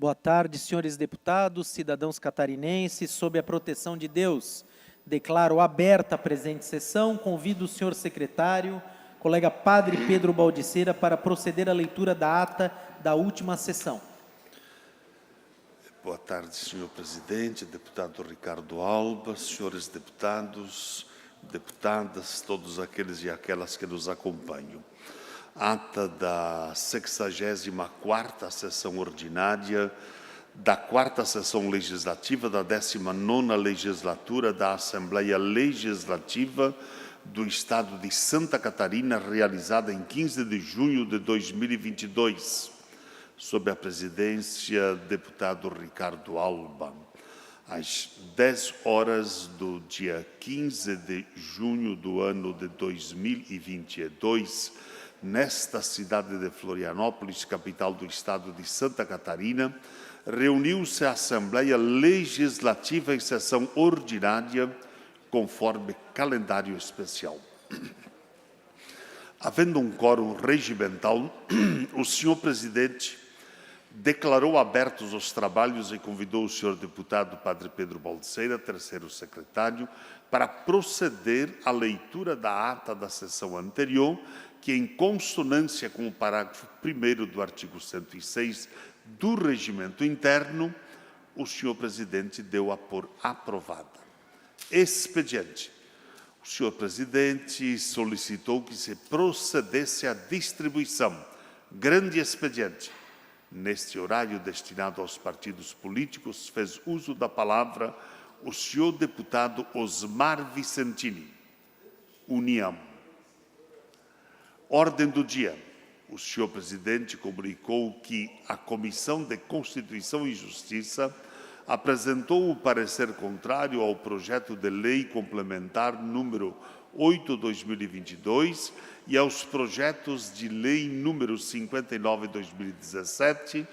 Boa tarde, senhores deputados, cidadãos catarinenses, sob a proteção de Deus. Declaro aberta a presente sessão. Convido o senhor secretário, colega Padre Pedro Baldiceira, para proceder à leitura da ata da última sessão. Boa tarde, senhor presidente, deputado Ricardo Alba, senhores deputados, deputadas, todos aqueles e aquelas que nos acompanham. Ata da 64ª sessão ordinária da 4ª sessão legislativa da 19ª legislatura da Assembleia Legislativa do Estado de Santa Catarina, realizada em 15 de junho de 2022, sob a presidência do deputado Ricardo Alba. Às 10 horas do dia 15 de junho do ano de 2022, nesta cidade de Florianópolis, capital do estado de Santa Catarina, reuniu-se a Assembleia Legislativa em sessão ordinária, conforme calendário especial. Havendo um quórum regimental, o senhor presidente declarou abertos os trabalhos e convidou o senhor deputado Padre Pedro Baldiceira, terceiro secretário, para proceder à leitura da ata da sessão anterior, que, em consonância com o parágrafo 1º do artigo 106 do Regimento Interno, o senhor presidente deu a por aprovada. Expediente. O senhor presidente solicitou que se procedesse à distribuição. Grande expediente. Neste horário destinado aos partidos políticos, fez uso da palavra o senhor deputado Osmar Vicentini. União. Ordem do dia. O senhor presidente comunicou que a Comissão de Constituição e Justiça apresentou o parecer contrário ao projeto de lei complementar número 8/2022 e aos projetos de lei número 59/2017,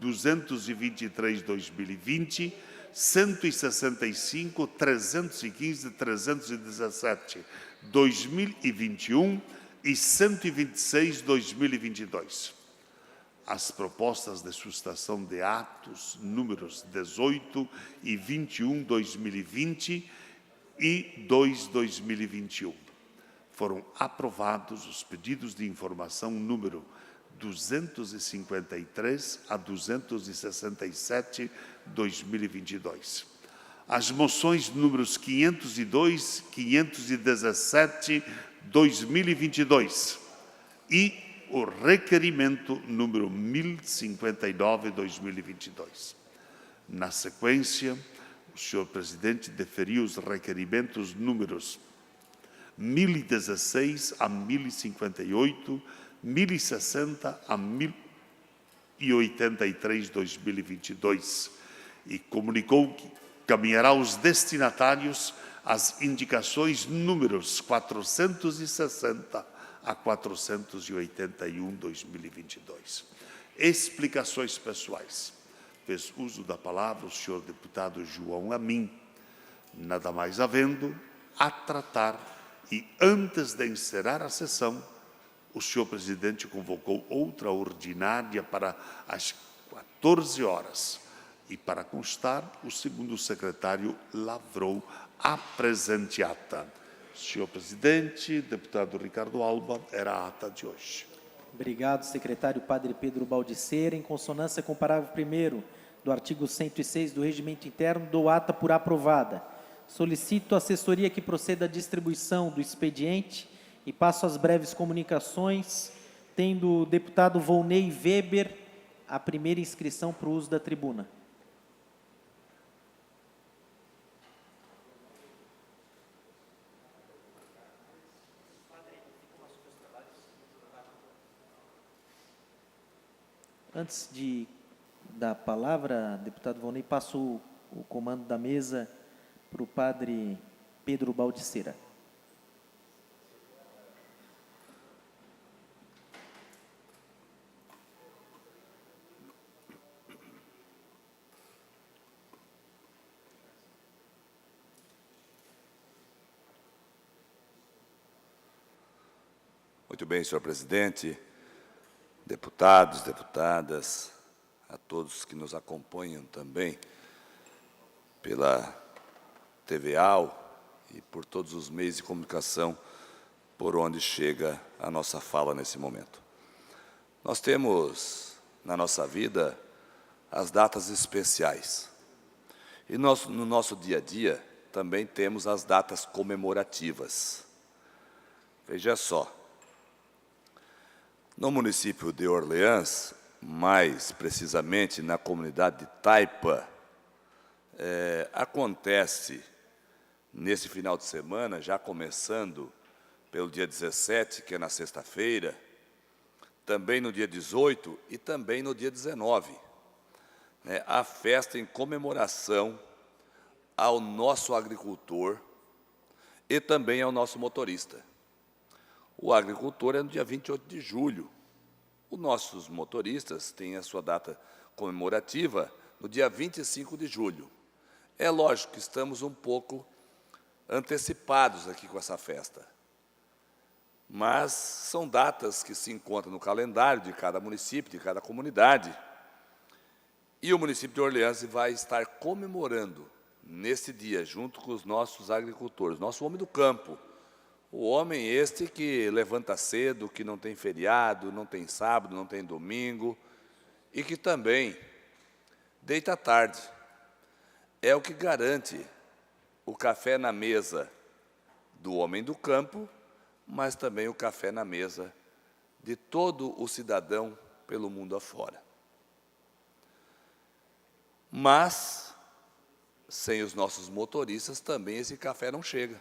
223/2020, 165, 315, 317, 2021 e 126/2022. As propostas de sustação de atos números 18 e 21/2020 e 2/2021. Foram aprovados os pedidos de informação número 253 a 267/2022. As moções números 502, 517/2022 e o requerimento número 1059/2022. Na sequência, o senhor presidente deferiu os requerimentos números 1016 a 1058, 1060 a 1083/2022 e comunicou que caminhará aos destinatários as indicações números 460 a 481/2022. Explicações pessoais. Fez uso da palavra o senhor deputado João Amin. Nada mais havendo a tratar e, antes de encerrar a sessão, o senhor presidente convocou outra ordinária para as 14 horas. E, para constar, o segundo secretário lavrou a presente ata. Senhor presidente, deputado Ricardo Alba, era a ata de hoje. Obrigado, secretário Padre Pedro Baldiceira. Em consonância com o parágrafo 1º do artigo 106 do Regimento Interno, dou ata por aprovada. Solicito à assessoria que proceda à distribuição do expediente e passo as breves comunicações, tendo o deputado Volney Weber a primeira inscrição para o uso da tribuna. Antes de dar a palavra, deputado Volney, passo o comando da mesa para o padre Pedro Baldiceira. Muito bem, senhor presidente, deputados, deputadas, a todos que nos acompanham também pela TVAL e por todos os meios de comunicação por onde chega a nossa fala nesse momento. Nós temos na nossa vida as datas especiais. E no nosso dia a dia também temos as datas comemorativas. Veja só, no município de Orleans, mais precisamente na comunidade de Taipa, acontece nesse final de semana, já começando pelo dia 17, que é na sexta-feira, também no dia 18 e também no dia 19, a festa em comemoração ao nosso agricultor e também ao nosso motorista. O agricultor é no dia 28 de julho. Os nossos motoristas têm a sua data comemorativa no dia 25 de julho. É lógico que estamos um pouco antecipados aqui com essa festa, mas são datas que se encontram no calendário de cada município, de cada comunidade, e o município de Orleans vai estar comemorando nesse dia, junto com os nossos agricultores, nosso homem do campo, o homem este que levanta cedo, que não tem feriado, não tem sábado, não tem domingo, e que também deita tarde. É o que garante o café na mesa do homem do campo, mas também o café na mesa de todo o cidadão pelo mundo afora. Mas, sem os nossos motoristas, também esse café não chega.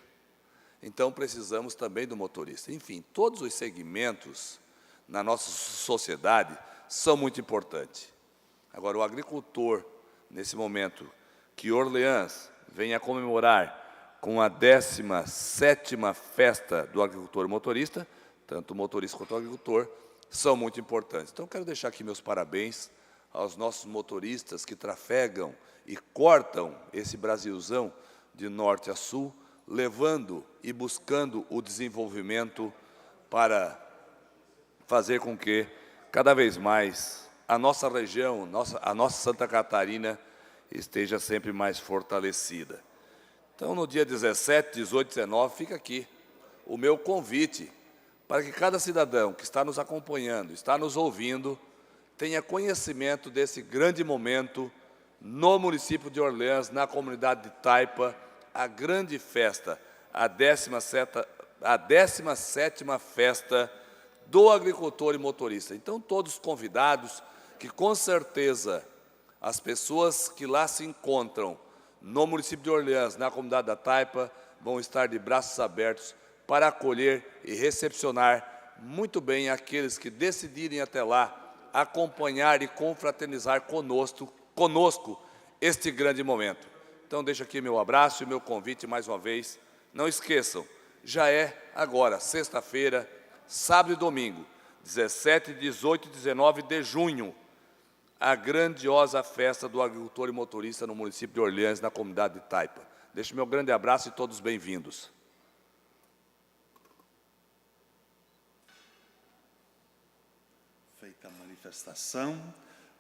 Então, precisamos também do motorista. Enfim, todos os segmentos na nossa sociedade são muito importantes. Agora, o agricultor, nesse momento, que Orleans vem a comemorar com a 17ª festa do agricultor e motorista, tanto o motorista quanto o agricultor, são muito importantes. Então, quero deixar aqui meus parabéns aos nossos motoristas que trafegam e cortam esse Brasilzão de norte a sul, levando e buscando o desenvolvimento para fazer com que, cada vez mais, a nossa região, a nossa Santa Catarina, esteja sempre mais fortalecida. Então, no dia 17, 18, 19, fica aqui o meu convite para que cada cidadão que está nos acompanhando, está nos ouvindo, tenha conhecimento desse grande momento no município de Orleans, na comunidade de Taipa, a grande festa, a 17ª festa do agricultor e motorista. Então, todos convidados, que com certeza as pessoas que lá se encontram no município de Orleans, na comunidade da Taipa, vão estar de braços abertos para acolher e recepcionar muito bem aqueles que decidirem até lá acompanhar e confraternizar conosco este grande momento. Então, deixo aqui meu abraço e meu convite mais uma vez. Não esqueçam, já é agora, sexta-feira, sábado e domingo, 17, 18 e 19 de junho, a grandiosa festa do agricultor e motorista no município de Orleans, na comunidade de Taipa. Deixo meu grande abraço e todos bem-vindos. Feita a manifestação,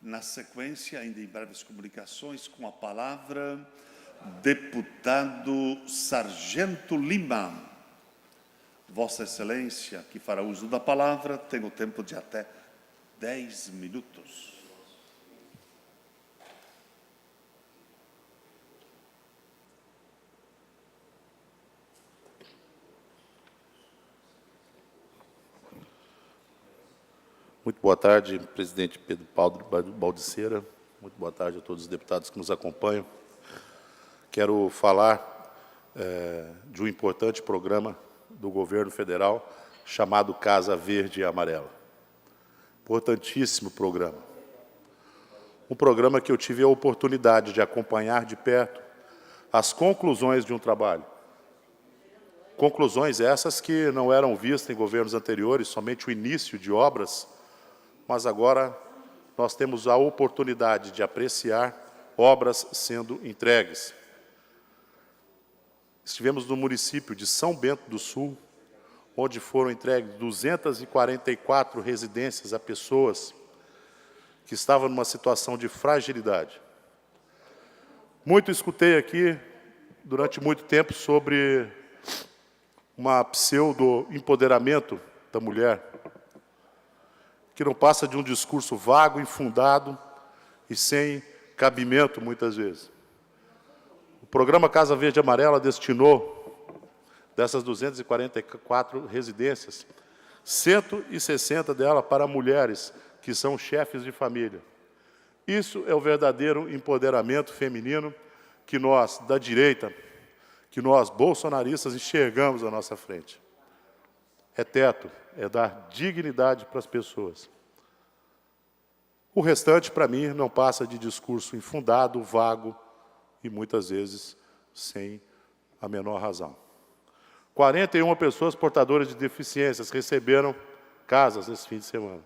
na sequência, ainda em breves comunicações, com a palavra, deputado Sargento Lima. Vossa Excelência, que fará uso da palavra, tem o tempo de até 10 minutos. Muito boa tarde, presidente Pedro Paulo Baldiceira. Muito boa tarde a todos os deputados que nos acompanham. Quero falar de um importante programa do governo federal chamado Casa Verde e Amarela. Importantíssimo programa. Um programa que eu tive a oportunidade de acompanhar de perto as conclusões de um trabalho. Conclusões essas que não eram vistas em governos anteriores, somente o início de obras, mas agora nós temos a oportunidade de apreciar obras sendo entregues. Estivemos no município de São Bento do Sul, onde foram entregues 244 residências a pessoas que estavam numa situação de fragilidade. Muito escutei aqui, durante muito tempo, sobre uma pseudo-empoderamento da mulher, que não passa de um discurso vago, infundado e sem cabimento, muitas vezes. O programa Casa Verde e Amarela destinou, dessas 244 residências, 160 delas para mulheres que são chefes de família. Isso é o verdadeiro empoderamento feminino que nós, da direita, que nós, bolsonaristas, enxergamos à nossa frente. É teto, é dar dignidade para as pessoas. O restante, para mim, não passa de discurso infundado, vago e, muitas vezes, sem a menor razão. 41 pessoas portadoras de deficiências receberam casas nesse fim de semana.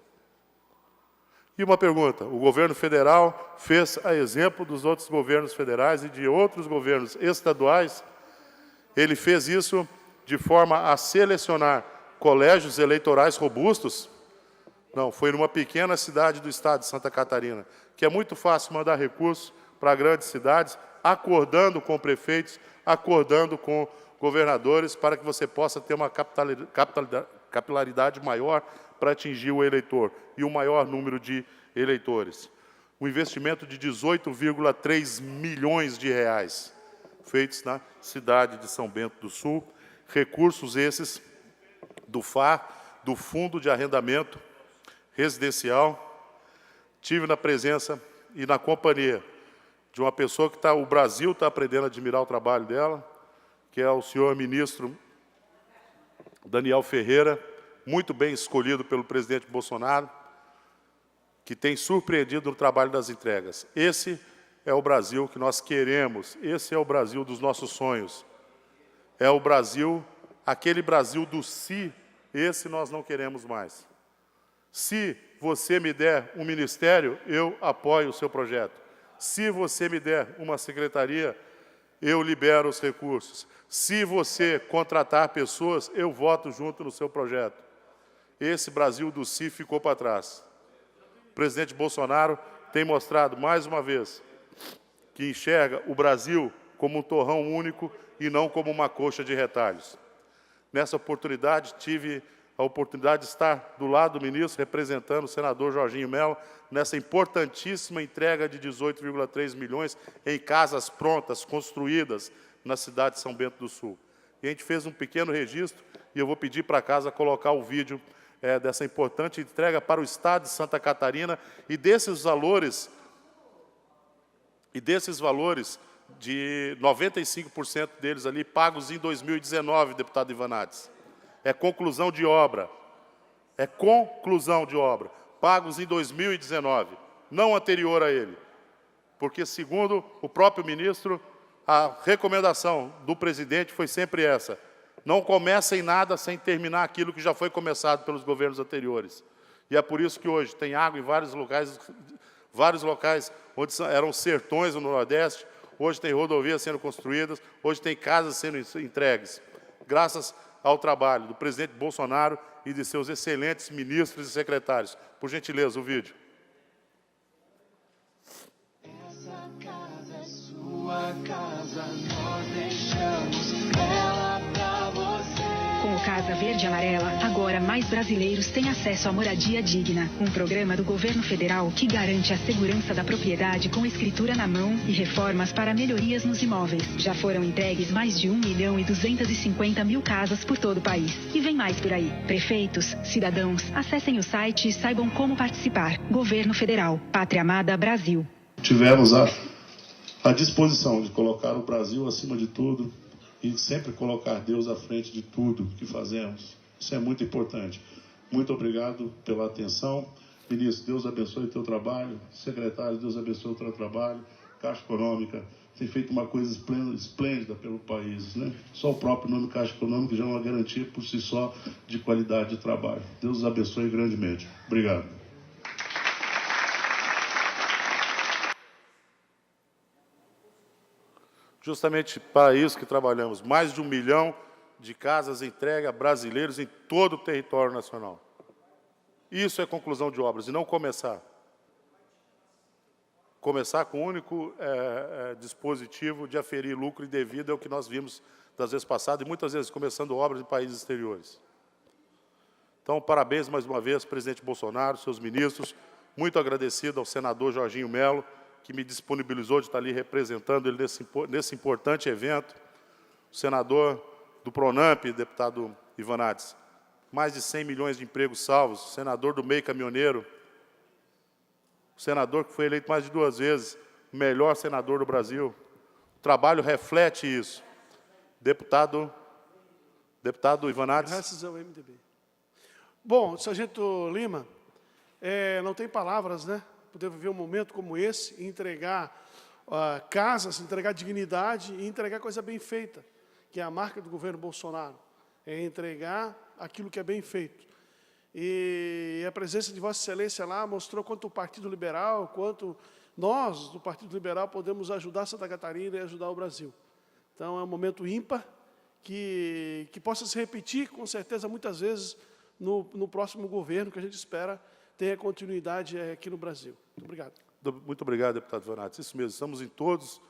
E uma pergunta: o governo federal fez, a exemplo dos outros governos federais e de outros governos estaduais, ele fez isso de forma a selecionar colégios eleitorais robustos? Não, foi numa pequena cidade do estado de Santa Catarina, que é muito fácil mandar recursos para grandes cidades, acordando com prefeitos, acordando com governadores, para que você possa ter uma capilaridade maior para atingir o eleitor e o maior número de eleitores. Um investimento de 18,3 milhões de reais, feitos na cidade de São Bento do Sul, recursos esses do FAR, do Fundo de Arrendamento Residencial. Tive na presença e na companhia de uma pessoa que o Brasil está aprendendo a admirar o trabalho dela, que é o senhor ministro Daniel Ferreira, muito bem escolhido pelo presidente Bolsonaro, que tem surpreendido no trabalho das entregas. Esse é o Brasil que nós queremos, esse é o Brasil dos nossos sonhos. É o Brasil, aquele Brasil do si, esse nós não queremos mais. Se você me der um ministério, eu apoio o seu projeto. Se você me der uma secretaria, eu libero os recursos. Se você contratar pessoas, eu voto junto no seu projeto. Esse Brasil do si ficou para trás. O presidente Bolsonaro tem mostrado, mais uma vez, que enxerga o Brasil como um torrão único e não como uma coxa de retalhos. Nessa oportunidade, tive a oportunidade de estar do lado do ministro, representando o senador Jorginho Mello, nessa importantíssima entrega de 18,3 milhões em casas prontas, construídas na cidade de São Bento do Sul. E a gente fez um pequeno registro, e eu vou pedir para casa colocar o vídeo dessa importante entrega para o estado de Santa Catarina, e desses valores de 95% deles ali pagos em 2019, deputado Ivanates. É conclusão de obra. É conclusão de obra. Pagos em 2019, não anterior a ele. Porque, segundo o próprio ministro, a recomendação do presidente foi sempre essa: não comecem nada sem terminar aquilo que já foi começado pelos governos anteriores. E é por isso que hoje tem água em vários locais onde eram sertões no Nordeste, hoje tem rodovias sendo construídas, hoje tem casas sendo entregues. Graças ao trabalho do presidente Bolsonaro e de seus excelentes ministros e secretários. Por gentileza, o vídeo. Essa casa é sua casa, nós deixamos ela pra você. Com o Casa Verde e Amarela, agora mais brasileiros têm acesso à moradia digna. Um programa do governo federal que garante a segurança da propriedade com escritura na mão e reformas para melhorias nos imóveis. Já foram entregues mais de 1.250.000 casas por todo o país. E vem mais por aí. Prefeitos, cidadãos, acessem o site e saibam como participar. Governo Federal. Pátria Amada Brasil. Tivemos a disposição de colocar o Brasil acima de tudo e sempre colocar Deus à frente de tudo que fazemos. Isso é muito importante. Muito obrigado pela atenção. Ministro, Deus abençoe o teu trabalho. Secretário, Deus abençoe o teu trabalho. Caixa Econômica tem feito uma coisa esplêndida pelo país, né? Só o próprio nome Caixa Econômica já é uma garantia por si só de qualidade de trabalho. Deus os abençoe grandemente. Obrigado. Justamente para isso que trabalhamos. Mais de 1 de casas entregue a brasileiros em todo o território nacional. Isso é conclusão de obras, e não começar. Começar com o único dispositivo de aferir lucro indevido é o que nós vimos das vezes passadas, e muitas vezes começando obras em países exteriores. Então, parabéns mais uma vez, presidente Bolsonaro, seus ministros, muito agradecido ao senador Jorginho Melo, que me disponibilizou de estar ali representando ele nesse importante evento, o senador do Pronamp, deputado Ivanates, mais de 100 milhões de empregos salvos, senador do MEI Caminhoneiro, o senador que foi eleito mais de 2 vezes, o melhor senador do Brasil. O trabalho reflete isso. Deputado Ivanates. Graças ao MDB. Bom, Sargento Lima, não tem palavras, né? Poder viver um momento como esse, e entregar casas, entregar dignidade e entregar coisa bem feita, que é a marca do governo Bolsonaro. É entregar aquilo que é bem feito. E a presença de Vossa Excelência lá mostrou quanto o Partido Liberal, quanto nós, do Partido Liberal, podemos ajudar Santa Catarina e ajudar o Brasil. Então, é um momento ímpar que possa se repetir, com certeza, muitas vezes, no próximo governo, que a gente espera tenha continuidade aqui no Brasil. Muito obrigado. Muito obrigado, deputado Ivanates. Isso mesmo, estamos em todas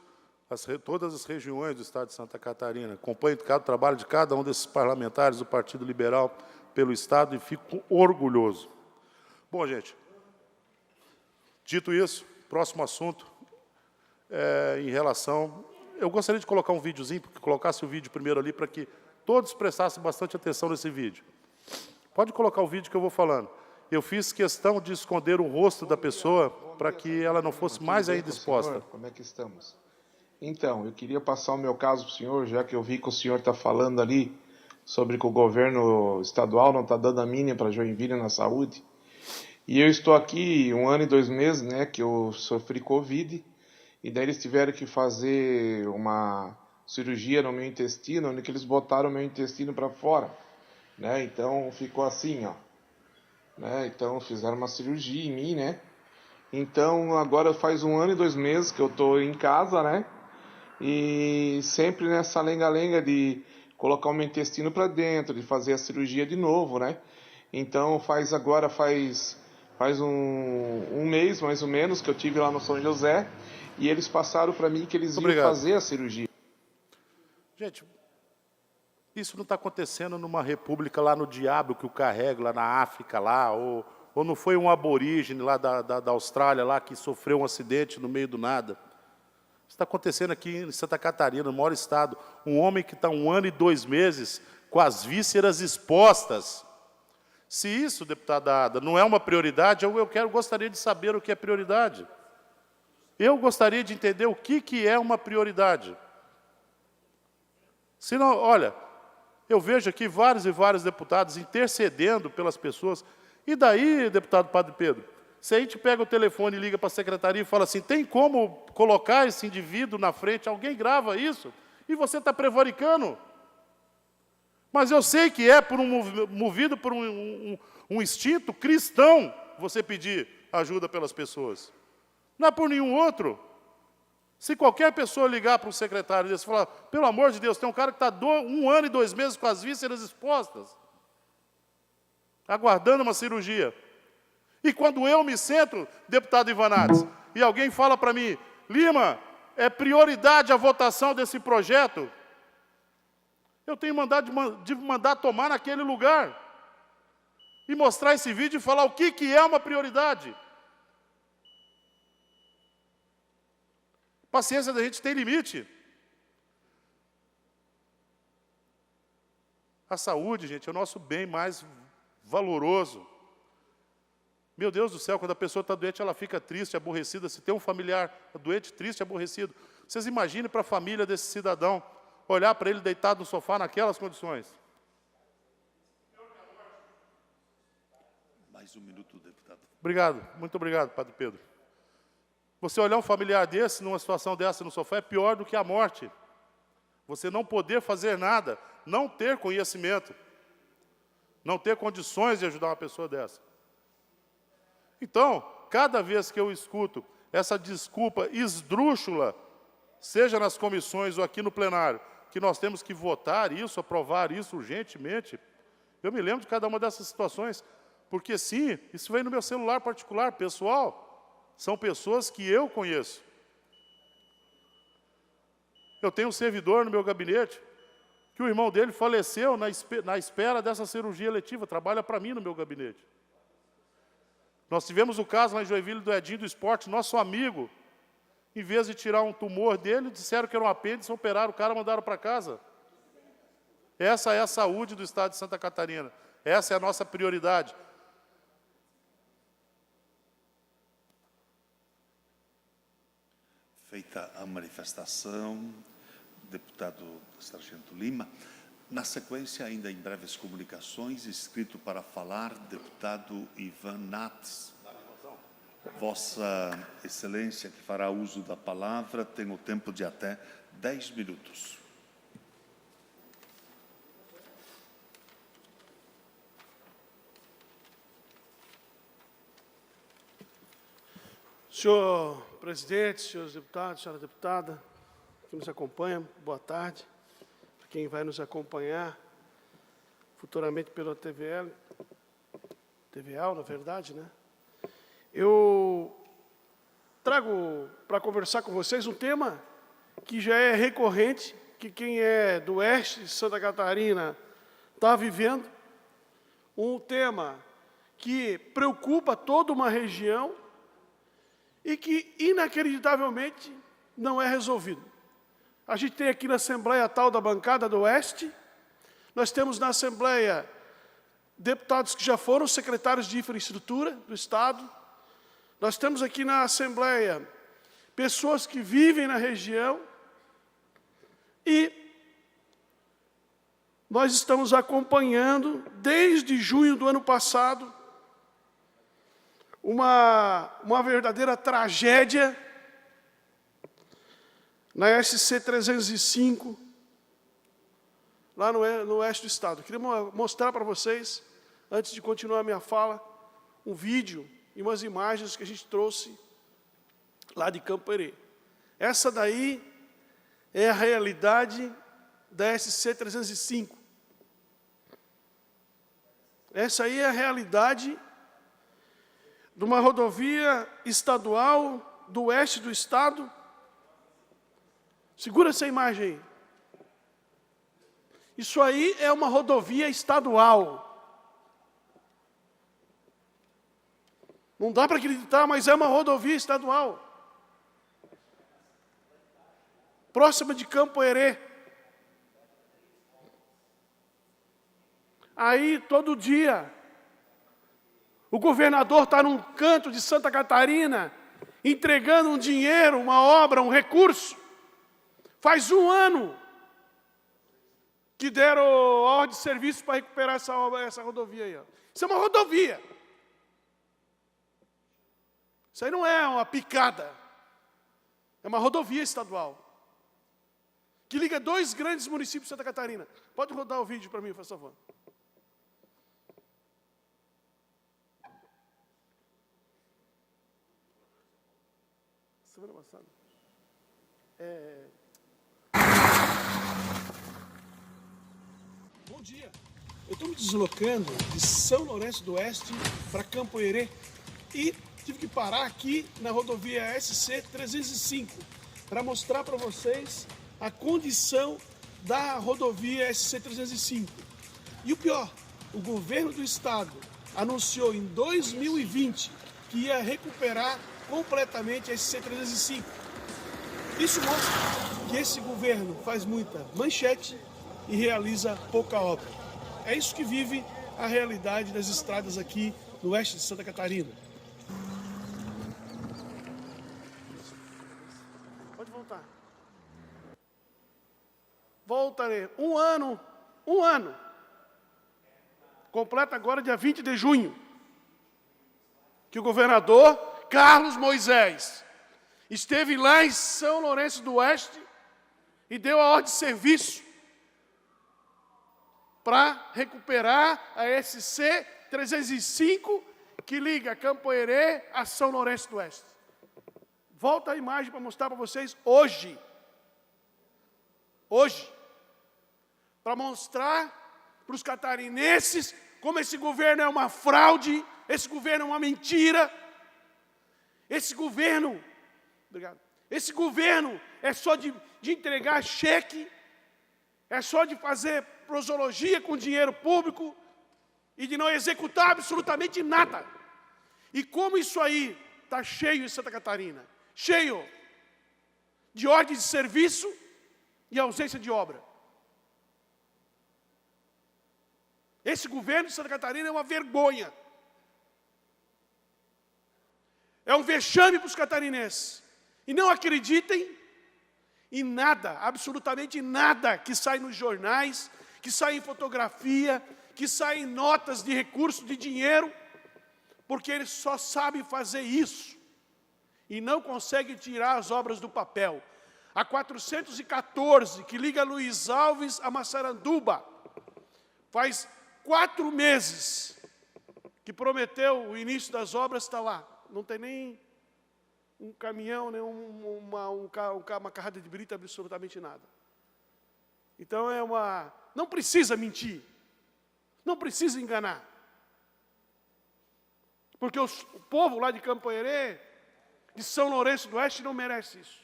as regiões do Estado de Santa Catarina. Acompanho o trabalho de cada um desses parlamentares do Partido Liberal pelo Estado e fico orgulhoso. Bom, gente, dito isso, próximo assunto, em relação... Eu gostaria de colocar um videozinho, porque colocasse o vídeo primeiro ali, para que todos prestassem bastante atenção nesse vídeo. Pode colocar o vídeo que eu vou falando. Eu fiz questão de esconder o rosto da pessoa para que ela não fosse mais ainda exposta. Como é que estamos? Então, eu queria passar o meu caso para o senhor, já que eu vi que o senhor está falando ali sobre que o governo estadual não está dando a mínima para Joinville na saúde. E eu estou aqui 1 ano e 2 meses, né, que eu sofri Covid, e daí eles tiveram que fazer uma cirurgia no meu intestino, onde eles botaram o meu intestino para fora, né? Então ficou assim, ó, né? Então fizeram uma cirurgia em mim, né? Então agora faz 1 ano e 2 meses que eu tô em casa, né? E sempre nessa lenga-lenga de colocar o meu intestino para dentro, de fazer a cirurgia de novo, né? Então faz um mês mais ou menos que eu tive lá no São José. E eles passaram para mim que eles iam fazer a cirurgia. Gente, isso não está acontecendo numa república lá no diabo que o carrega, lá na África, lá, ou não foi um aborígene lá da Austrália, lá, que sofreu um acidente no meio do nada. Isso está acontecendo aqui em Santa Catarina, no maior estado. Um homem que está 1 ano e 2 meses com as vísceras expostas. Se isso, deputada Ada, não é uma prioridade, eu gostaria de saber o que é prioridade. Eu gostaria de entender o que é uma prioridade. Senão, olha, eu vejo aqui vários e vários deputados intercedendo pelas pessoas. E daí, deputado Padre Pedro, se a gente pega o telefone e liga para a secretaria e fala assim, tem como colocar esse indivíduo na frente? Alguém grava isso? E você está prevaricando. Mas eu sei que é movido por um instinto cristão você pedir ajuda pelas pessoas. Não é por nenhum outro. Se qualquer pessoa ligar para um secretário desse e falar, pelo amor de Deus, tem um cara que está 1 ano e 2 meses com as vísceras expostas, aguardando uma cirurgia. E quando eu me sento, deputado Ivanates, e alguém fala para mim, Lima, é prioridade a votação desse projeto, eu tenho de mandar tomar naquele lugar e mostrar esse vídeo e falar o que é uma prioridade. Paciência da gente tem limite. A saúde, gente, é o nosso bem mais valoroso. Meu Deus do céu, quando a pessoa está doente, ela fica triste, aborrecida. Se tem um familiar doente, triste, aborrecido. Vocês imaginem para a família desse cidadão, olhar para ele deitado no sofá naquelas condições. Mais 1 minuto, deputado. Obrigado, muito obrigado, Padre Pedro. Você olhar um familiar desse, numa situação dessa no sofá, é pior do que a morte. Você não poder fazer nada, não ter conhecimento, não ter condições de ajudar uma pessoa dessa. Então, cada vez que eu escuto essa desculpa esdrúxula, seja nas comissões ou aqui no plenário, que nós temos que votar isso, aprovar isso urgentemente. Eu me lembro de cada uma dessas situações, porque sim, isso veio no meu celular particular, pessoal. São pessoas que eu conheço. Eu tenho um servidor no meu gabinete, que o irmão dele faleceu na espera dessa cirurgia eletiva, trabalha para mim no meu gabinete. Nós tivemos o caso lá em Joinville do Edinho do Esporte, nosso amigo, em vez de tirar um tumor dele, disseram que era um apêndice, operaram o cara, mandaram para casa. Essa é a saúde do estado de Santa Catarina. Essa é a nossa prioridade. Feita a manifestação, deputado Sargento Lima. Na sequência, ainda em breves comunicações, inscrito para falar, deputado Ivan Nats. Vossa Excelência, que fará uso da palavra, tem o tempo de até 10 minutos. Senhor presidente, senhores deputados, senhora deputada, que nos acompanham, boa tarde. Para quem vai nos acompanhar futuramente pela TVL, TVL, na verdade, né? Eu trago para conversar com vocês um tema que já é recorrente, que quem é do oeste de Santa Catarina está vivendo, um tema que preocupa toda uma região e que, inacreditavelmente, não é resolvido. A gente tem aqui na Assembleia a tal da bancada do Oeste, nós temos na Assembleia deputados que já foram secretários de infraestrutura do Estado, nós temos aqui na Assembleia pessoas que vivem na região e nós estamos acompanhando, desde junho do ano passado, uma verdadeira tragédia na SC 305, lá no oeste do estado. Eu queria mostrar para vocês, antes de continuar a minha fala, um vídeo e umas imagens que a gente trouxe lá de Campo-Herê. Essa daí é a realidade da SC 305. Essa aí é a realidade de uma rodovia estadual do oeste do estado. Segura essa imagem aí. Isso aí é uma rodovia estadual. Não dá para acreditar, mas é uma rodovia estadual. Próxima de Campo-Herê. Aí, todo dia, o governador está num canto de Santa Catarina, entregando um dinheiro, uma obra, um recurso. Faz um ano que deram ordem de serviço para recuperar essa obra, essa rodovia aí. Ó. Isso é uma rodovia. Isso aí não é uma picada. É uma rodovia estadual. Que liga 2 grandes municípios de Santa Catarina. Pode rodar o vídeo para mim, por favor. Semana passada. Bom dia. Eu estou me deslocando de São Lourenço do Oeste para Campo-Herê e tive que parar aqui na rodovia SC 305 para mostrar para vocês a condição da rodovia SC 305. E o pior, o governo do estado anunciou em 2020 que ia recuperar completamente a SC 305. Isso mostra que esse governo faz muita manchete e realiza pouca obra. É isso que vive a realidade das estradas aqui no oeste de Santa Catarina. Pode voltar. Voltarei. Um ano. Completa agora dia 20 de junho. Que o governador Carlos Moisés esteve lá em São Lourenço do Oeste e deu a ordem de serviço para recuperar a SC 305 que liga Campo-Herê a São Lourenço do Oeste. Volta a imagem para mostrar para vocês hoje. Hoje, para mostrar para os catarinenses como esse governo é uma fraude, esse governo é uma mentira, esse governo é só de entregar cheque, é só de fazer prosologia com dinheiro público e de não executar absolutamente nada. E como isso aí está cheio em Santa Catarina, cheio de ordem de serviço e ausência de obra. Esse governo de Santa Catarina é uma vergonha. É um vexame para os catarinenses. E não acreditem em nada, absolutamente nada que sai nos jornais, que sai em fotografia, que sai em notas de recurso, de dinheiro, porque eles só sabem fazer isso e não conseguem tirar as obras do papel. A 414, que liga Luiz Alves a Massaranduba, faz 4 meses que prometeu o início das obras, está lá. Não tem nem um caminhão, nem uma carrada de brita, absolutamente nada. Então não precisa mentir, não precisa enganar. Porque o povo lá de Campo Herê, de São Lourenço do Oeste, não merece isso.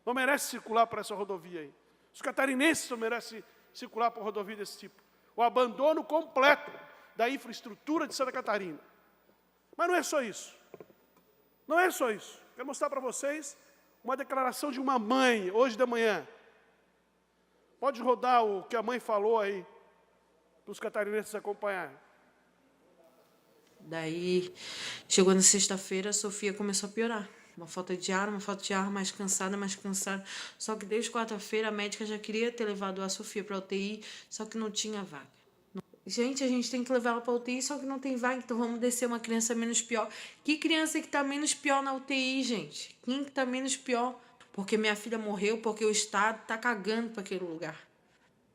Não merece circular por essa rodovia aí. Os catarinenses não merecem circular por rodovia desse tipo. O abandono completo da infraestrutura de Santa Catarina. Mas não é só isso. Não é só isso. Quero mostrar para vocês uma declaração de uma mãe, hoje de manhã. Pode rodar o que a mãe falou aí, para os catarinenses acompanharem. Daí, chegou na sexta-feira, a Sofia começou a piorar. Uma falta de ar, mais cansada. Só que desde quarta-feira a médica já queria ter levado a Sofia para a UTI, só que não tinha vaga. Gente, a gente tem que levar ela para a UTI, só que não tem vaga, então vamos descer uma criança menos pior. Que criança que está menos pior na UTI, gente? Quem que está menos pior? Porque minha filha morreu, porque o Estado está cagando para aquele lugar.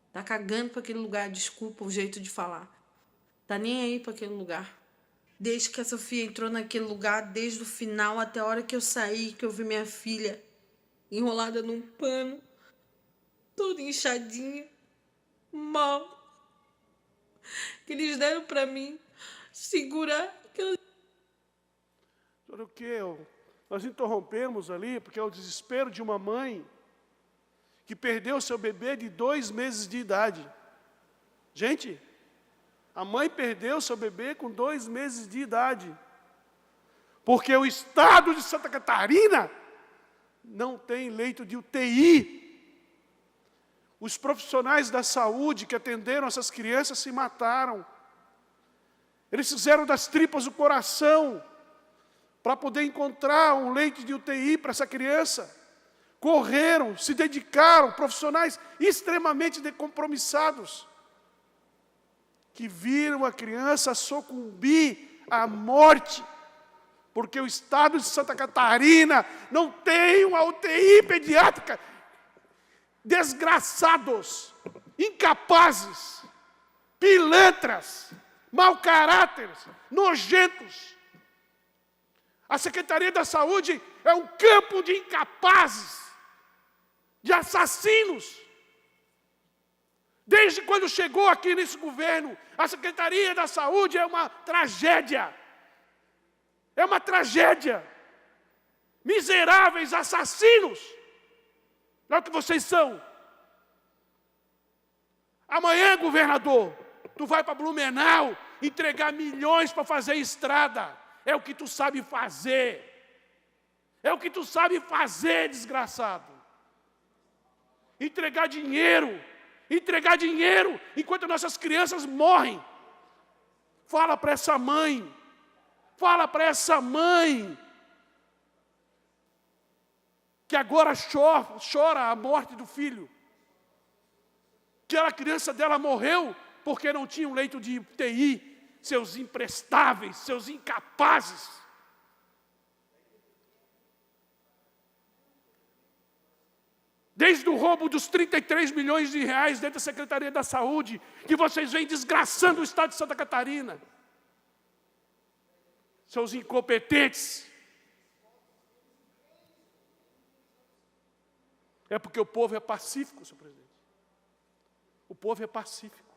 Está cagando para aquele lugar, desculpa o jeito de falar. Está nem aí para aquele lugar. Desde que a Sofia entrou naquele lugar, desde o final até a hora que eu saí, que eu vi minha filha enrolada num pano, toda inchadinha, mal. Que eles deram para mim segurar. Sobre o que? Nós interrompemos ali, porque é o desespero de uma mãe que perdeu seu bebê de 2 meses de idade. Gente, a mãe perdeu seu bebê com 2 meses de idade. Porque o estado de Santa Catarina não tem leito de UTI. Os profissionais da saúde que atenderam essas crianças se mataram. Eles fizeram das tripas o coração para poder encontrar um leito de UTI para essa criança. Correram, se dedicaram, profissionais extremamente decompromissados, que viram a criança sucumbir à morte, porque o estado de Santa Catarina não tem uma UTI pediátrica. Desgraçados, incapazes, pilantras, mau caráteres, nojentos. A Secretaria da Saúde é um campo de incapazes, de assassinos. Desde quando chegou aqui nesse governo, a Secretaria da Saúde é uma tragédia. É uma tragédia. Miseráveis assassinos. Não é o que vocês são. Amanhã, governador, tu vai para Blumenau entregar milhões para fazer estrada. É o que tu sabe fazer. É o que tu sabe fazer, desgraçado. Entregar dinheiro enquanto nossas crianças morrem. Fala para essa mãe que agora chora a morte do filho, que a criança dela morreu porque não tinha um leito de UTI, seus imprestáveis, seus incapazes. Desde o roubo dos 33 milhões de reais dentro da Secretaria da Saúde, que vocês vêm desgraçando o estado de Santa Catarina. Seus incompetentes. É porque o povo é pacífico, senhor presidente. o povo é pacífico.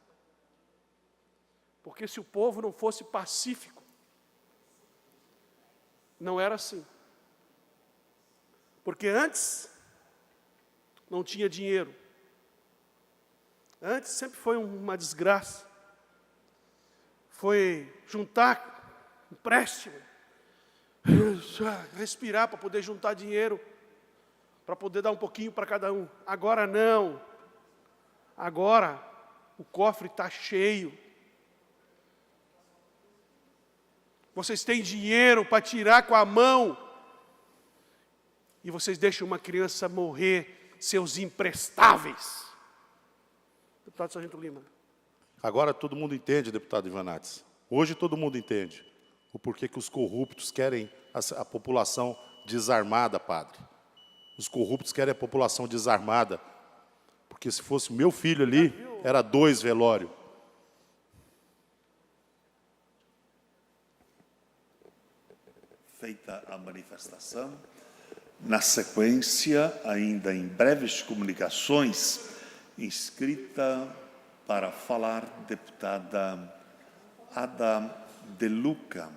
Porque se o povo não fosse pacífico, não era assim. Porque antes não tinha dinheiro. Antes sempre foi uma desgraça. Foi juntar empréstimo, respirar para poder juntar dinheiro, para poder dar um pouquinho para cada um. Agora não. Agora o cofre está cheio. Vocês têm dinheiro para tirar com a mão. E vocês deixam uma criança morrer, seus imprestáveis. Deputado Sargento Lima. Agora todo mundo entende, deputado Ivanates. Hoje todo mundo entende o porquê que os corruptos querem a população desarmada, padre. Os corruptos querem a população desarmada. Porque se fosse meu filho ali, era 2 velórios. Feita a manifestação, na sequência, ainda em breves comunicações, inscrita para falar, deputada Ada De Luca.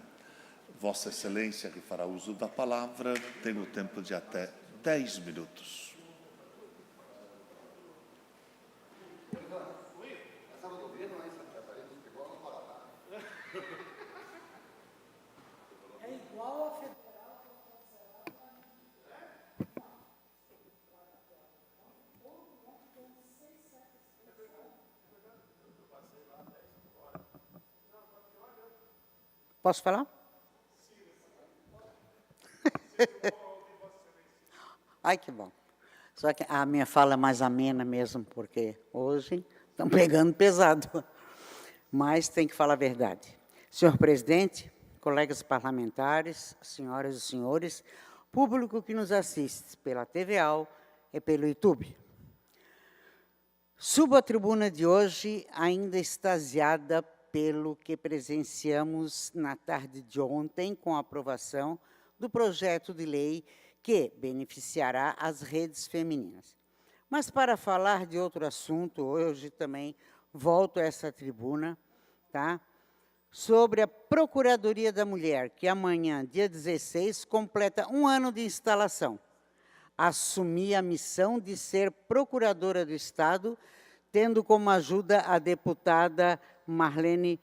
Vossa Excelência, que fará uso da palavra, tem o tempo de até 10 minutos. Posso falar? Ai, que bom. Só que a minha fala é mais amena mesmo, porque hoje estão pegando pesado. Mas tem que falar a verdade. Senhor presidente, colegas parlamentares, senhoras e senhores, público que nos assiste pela TVA e pelo YouTube. Subo à tribuna de hoje ainda extasiada pelo que presenciamos na tarde de ontem com a aprovação do projeto de lei que beneficiará as redes femininas. Mas para falar de outro assunto, hoje também volto a essa tribuna, tá? Sobre a Procuradoria da Mulher, que amanhã, dia 16, completa 1 ano de instalação. Assumi a missão de ser procuradora do Estado, tendo como ajuda a deputada Marlene,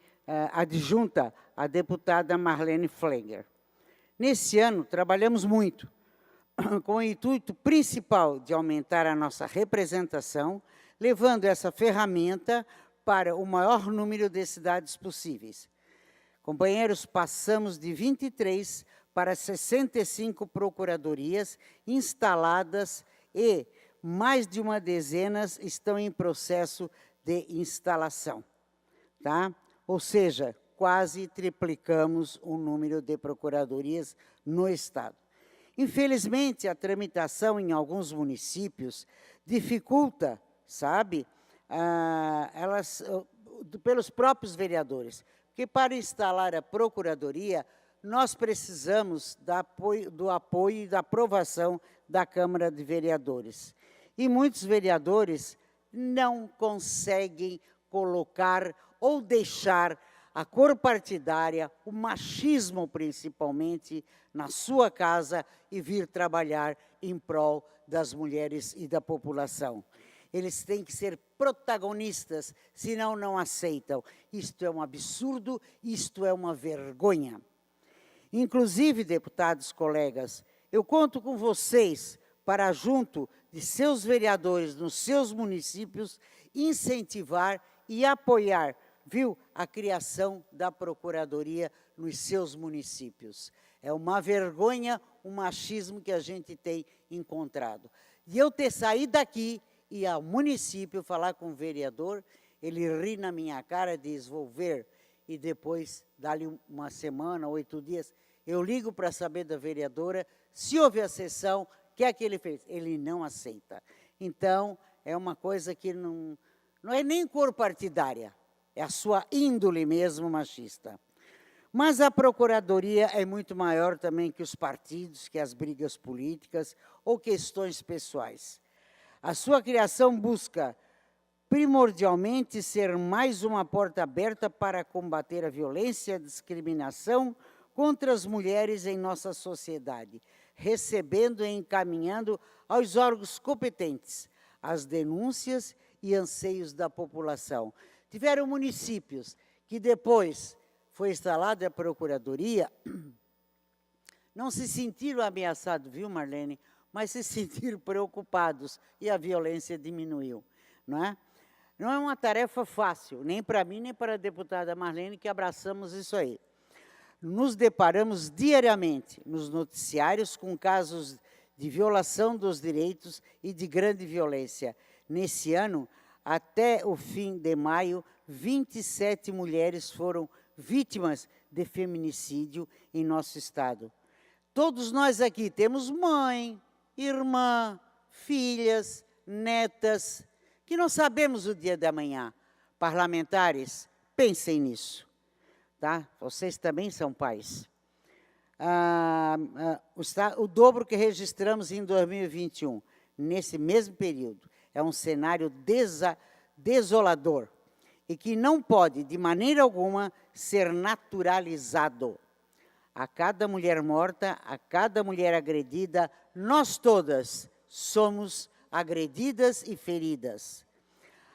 adjunta, a deputada Marlene Flegger. Nesse ano, trabalhamos muito, com o intuito principal de aumentar a nossa representação, levando essa ferramenta para o maior número de cidades possíveis. Companheiros, passamos de 23 para 65 procuradorias instaladas e mais de uma dezena estão em processo de instalação. Tá? Ou seja, quase triplicamos o número de procuradorias no Estado. Infelizmente, a tramitação em alguns municípios dificulta, sabe, pelos próprios vereadores. Porque para instalar a procuradoria, nós precisamos do apoio e da aprovação da Câmara de Vereadores. E muitos vereadores não conseguem colocar ou deixar a cor partidária, o machismo principalmente, na sua casa e vir trabalhar em prol das mulheres e da população. Eles têm que ser protagonistas, senão não aceitam. Isto é um absurdo, isto é uma vergonha. Inclusive, deputados, colegas, eu conto com vocês para, junto de seus vereadores nos seus municípios, incentivar e apoiar, viu, a criação da Procuradoria nos seus municípios. É uma vergonha o machismo que a gente tem encontrado. E eu ter saído daqui e ir ao município falar com o vereador, ele ri na minha cara, diz, vou ver, e depois, dá-lhe uma semana, 8 dias, eu ligo para saber da vereadora, se houve a sessão, o que é que ele fez? Ele não aceita. Então, é uma coisa que não é nem cor partidária, é a sua índole mesmo machista. Mas a Procuradoria é muito maior também que os partidos, que as brigas políticas ou questões pessoais. A sua criação busca primordialmente ser mais uma porta aberta para combater a violência e a discriminação contra as mulheres em nossa sociedade, recebendo e encaminhando aos órgãos competentes as denúncias e anseios da população. Tiveram municípios que depois foi instalada a Procuradoria, não se sentiram ameaçados, viu, Marlene? Mas se sentiram preocupados e a violência diminuiu, não é? Não é uma tarefa fácil, nem para mim, nem para a deputada Marlene, que abraçamos isso aí. Nos deparamos diariamente nos noticiários com casos de violação dos direitos e de grande violência. Nesse ano, até o fim de maio, 27 mulheres foram vítimas de feminicídio em nosso estado. Todos nós aqui temos mãe, irmã, filhas, netas, que não sabemos o dia da manhã. Parlamentares, pensem nisso. Tá? Vocês também são pais. O dobro que registramos em 2021, nesse mesmo período, é um cenário desolador e que não pode, de maneira alguma, ser naturalizado. A cada mulher morta, a cada mulher agredida, nós todas somos agredidas e feridas.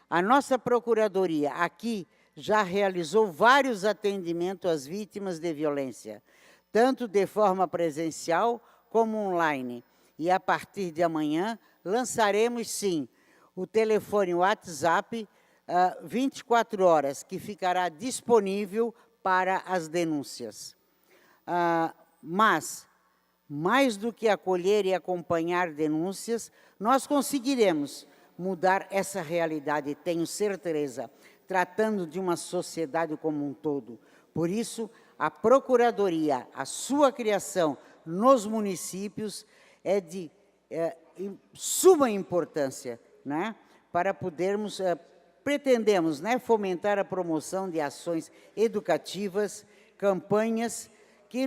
A nossa Procuradoria aqui já realizou vários atendimentos às vítimas de violência, tanto de forma presencial como online. E a partir de amanhã lançaremos, sim, o telefone WhatsApp 24 horas, que ficará disponível para as denúncias. Mas, mais do que acolher e acompanhar denúncias, nós conseguiremos mudar essa realidade, tenho certeza, tratando de uma sociedade como um todo. Por isso, a Procuradoria, a sua criação nos municípios é de suma importância, né? Para podermos, pretendemos, né, fomentar a promoção de ações educativas, campanhas que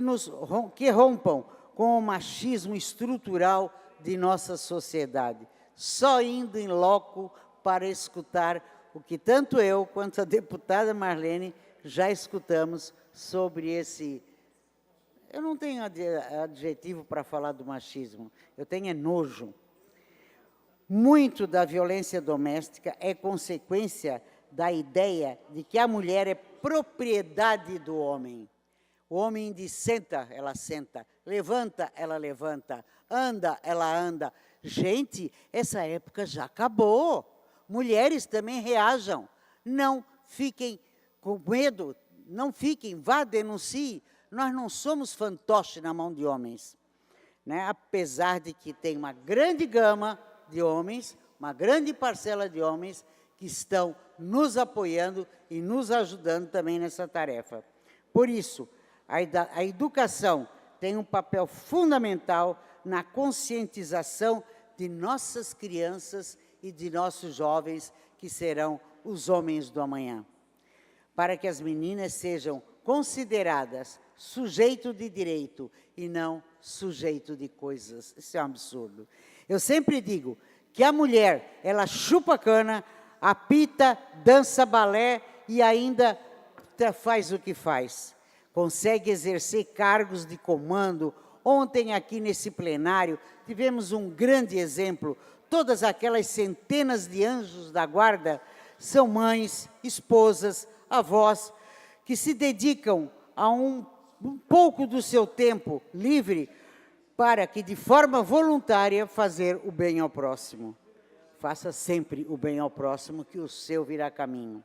rompam com o machismo estrutural de nossa sociedade. Só indo em loco para escutar o que tanto eu quanto a deputada Marlene já escutamos sobre esse... Eu não tenho adjetivo para falar do machismo, eu tenho nojo. Muito da violência doméstica é consequência da ideia de que a mulher é propriedade do homem. O homem diz, senta, ela senta, levanta, ela levanta, anda, ela anda. Gente, essa época já acabou. Mulheres também reajam. Não fiquem com medo, não fiquem, vá, denuncie. Nós não somos fantoche na mão de homens, né? Apesar de que tem uma grande gama de homens, uma grande parcela de homens que estão nos apoiando e nos ajudando também nessa tarefa. Por isso, a educação tem um papel fundamental na conscientização de nossas crianças e de nossos jovens, que serão os homens do amanhã. Para que as meninas sejam consideradas sujeito de direito e não sujeito de coisas. Isso é um absurdo. Eu sempre digo que a mulher, ela chupa cana, apita, dança balé e ainda faz o que faz. Consegue exercer cargos de comando. Ontem, aqui nesse plenário, tivemos um grande exemplo. Todas aquelas centenas de anjos da guarda são mães, esposas, avós, que se dedicam a um pouco do seu tempo livre para que, de forma voluntária, fazer o bem ao próximo. Faça sempre o bem ao próximo, que o seu virá caminho.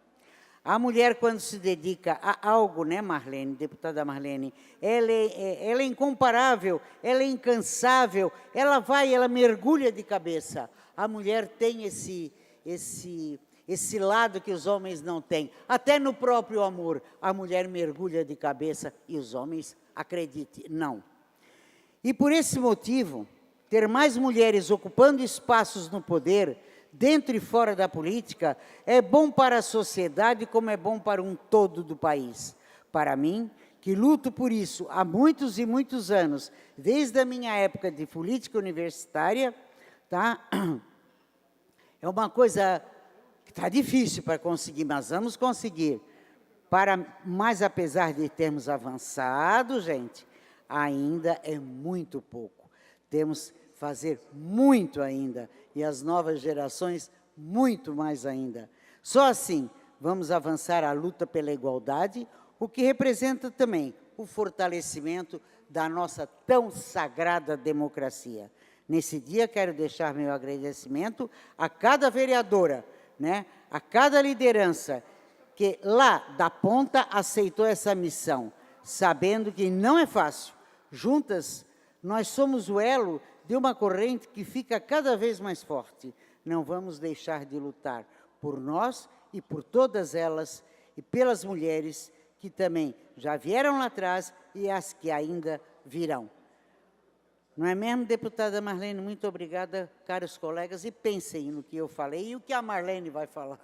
A mulher, quando se dedica a algo, né, Marlene, deputada Marlene, ela é incomparável, ela é incansável, ela mergulha de cabeça. A mulher tem esse lado que os homens não têm. Até no próprio amor, a mulher mergulha de cabeça e os homens, acredite, não. E por esse motivo, ter mais mulheres ocupando espaços no poder, dentro e fora da política, é bom para a sociedade como é bom para um todo do país. Para mim, que luto por isso há muitos e muitos anos, desde a minha época de política universitária, tá? É uma coisa Está difícil para conseguir, mas vamos conseguir. Mas, apesar de termos avançado, gente, ainda é muito pouco. Temos que fazer muito ainda, e as novas gerações muito mais ainda. Só assim vamos avançar a luta pela igualdade, o que representa também o fortalecimento da nossa tão sagrada democracia. Nesse dia, quero deixar meu agradecimento a cada vereadora, né, a cada liderança que lá da ponta aceitou essa missão, sabendo que não é fácil. Juntas, nós somos o elo de uma corrente que fica cada vez mais forte. Não vamos deixar de lutar por nós e por todas elas, e pelas mulheres que também já vieram lá atrás e as que ainda virão. Não é mesmo, deputada Marlene? Muito obrigada, caros colegas, e pensem no que eu falei e o que a Marlene vai falar.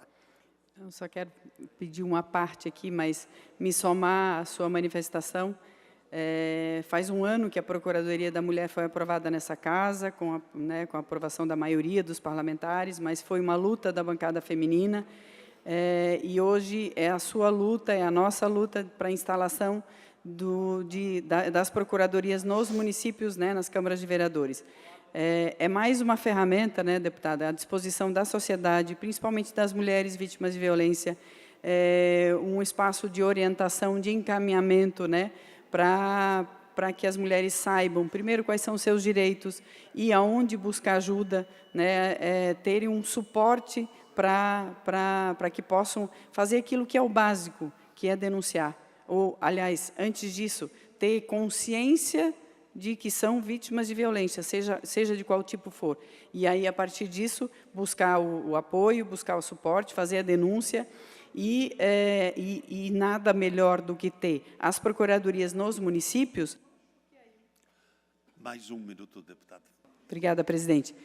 Eu só quero pedir uma parte aqui, mas me somar à sua manifestação. Faz um ano que a Procuradoria da Mulher foi aprovada nessa casa, com a aprovação da maioria dos parlamentares, mas foi uma luta da bancada feminina, e hoje é a sua luta, é a nossa luta para a instalação das procuradorias nos municípios, nas câmaras de vereadores. É mais uma ferramenta, deputada, à disposição da sociedade, principalmente das mulheres vítimas de violência, um espaço de orientação, de encaminhamento, para que as mulheres saibam, primeiro, quais são os seus direitos e aonde buscar ajuda, terem um suporte para que possam fazer aquilo que é o básico, que é denunciar. Ou, aliás, antes disso, ter consciência de que são vítimas de violência, seja de qual tipo for. E aí, a partir disso, buscar o apoio, buscar o suporte, fazer a denúncia, e nada melhor do que ter as procuradorias nos municípios. Mais um minuto, deputado. Obrigada, presidente.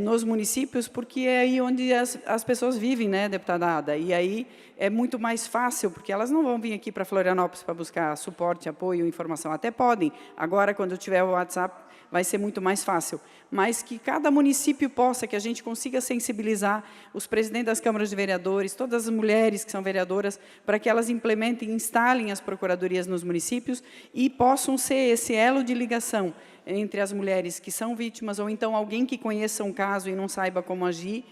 Nos municípios, porque é aí onde as pessoas vivem, deputada Ada, e aí é muito mais fácil, porque elas não vão vir aqui para Florianópolis para buscar suporte, apoio, informação. Até podem, agora, quando tiver o WhatsApp, vai ser muito mais fácil. Mas que cada município possa, que a gente consiga sensibilizar os presidentes das câmaras de vereadores, todas as mulheres que são vereadoras, para que elas implementem, instalem as procuradorias nos municípios e possam ser esse elo de ligação entre as mulheres que são vítimas, ou então alguém que conheça um caso e não saiba como agir,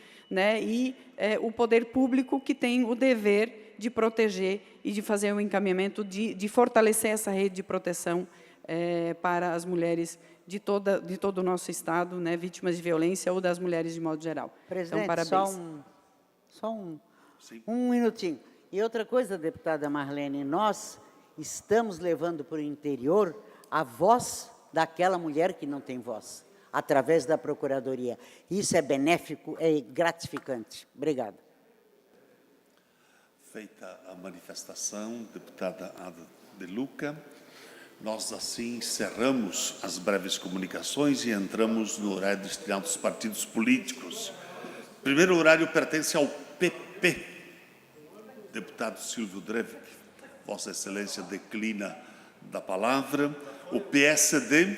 e o poder público que tem o dever de proteger e de fazer o encaminhamento, de fortalecer essa rede de proteção para as mulheres de todo o nosso Estado, vítimas de violência ou das mulheres de modo geral. Presidente, então, parabéns. Só um minutinho. E outra coisa, deputada Marlene, nós estamos levando para o interior a voz daquela mulher que não tem voz, através da Procuradoria. Isso é benéfico, é gratificante. Obrigada. Feita a manifestação, deputada Ada de Luca, nós assim encerramos as breves comunicações e entramos no horário destinado aos partidos políticos. O primeiro horário pertence ao PP. Deputado Silvio Drevik, Vossa Excelência declina da palavra. O PSD,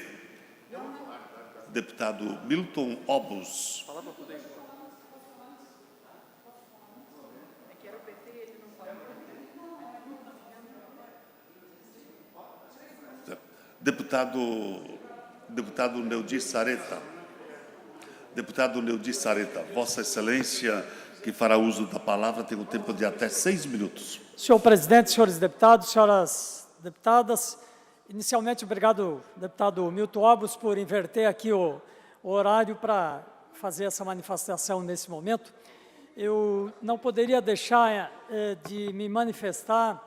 deputado Milton Obus. Deputado Neudi Sareta. Deputado Neudi Sareta, Vossa Excelência, que fará uso da palavra, tem um tempo de até 6 minutos. Senhor presidente, senhores deputados, senhoras deputadas, inicialmente, obrigado, deputado Milton Obus, por inverter aqui o horário para fazer essa manifestação nesse momento. Eu não poderia deixar de me manifestar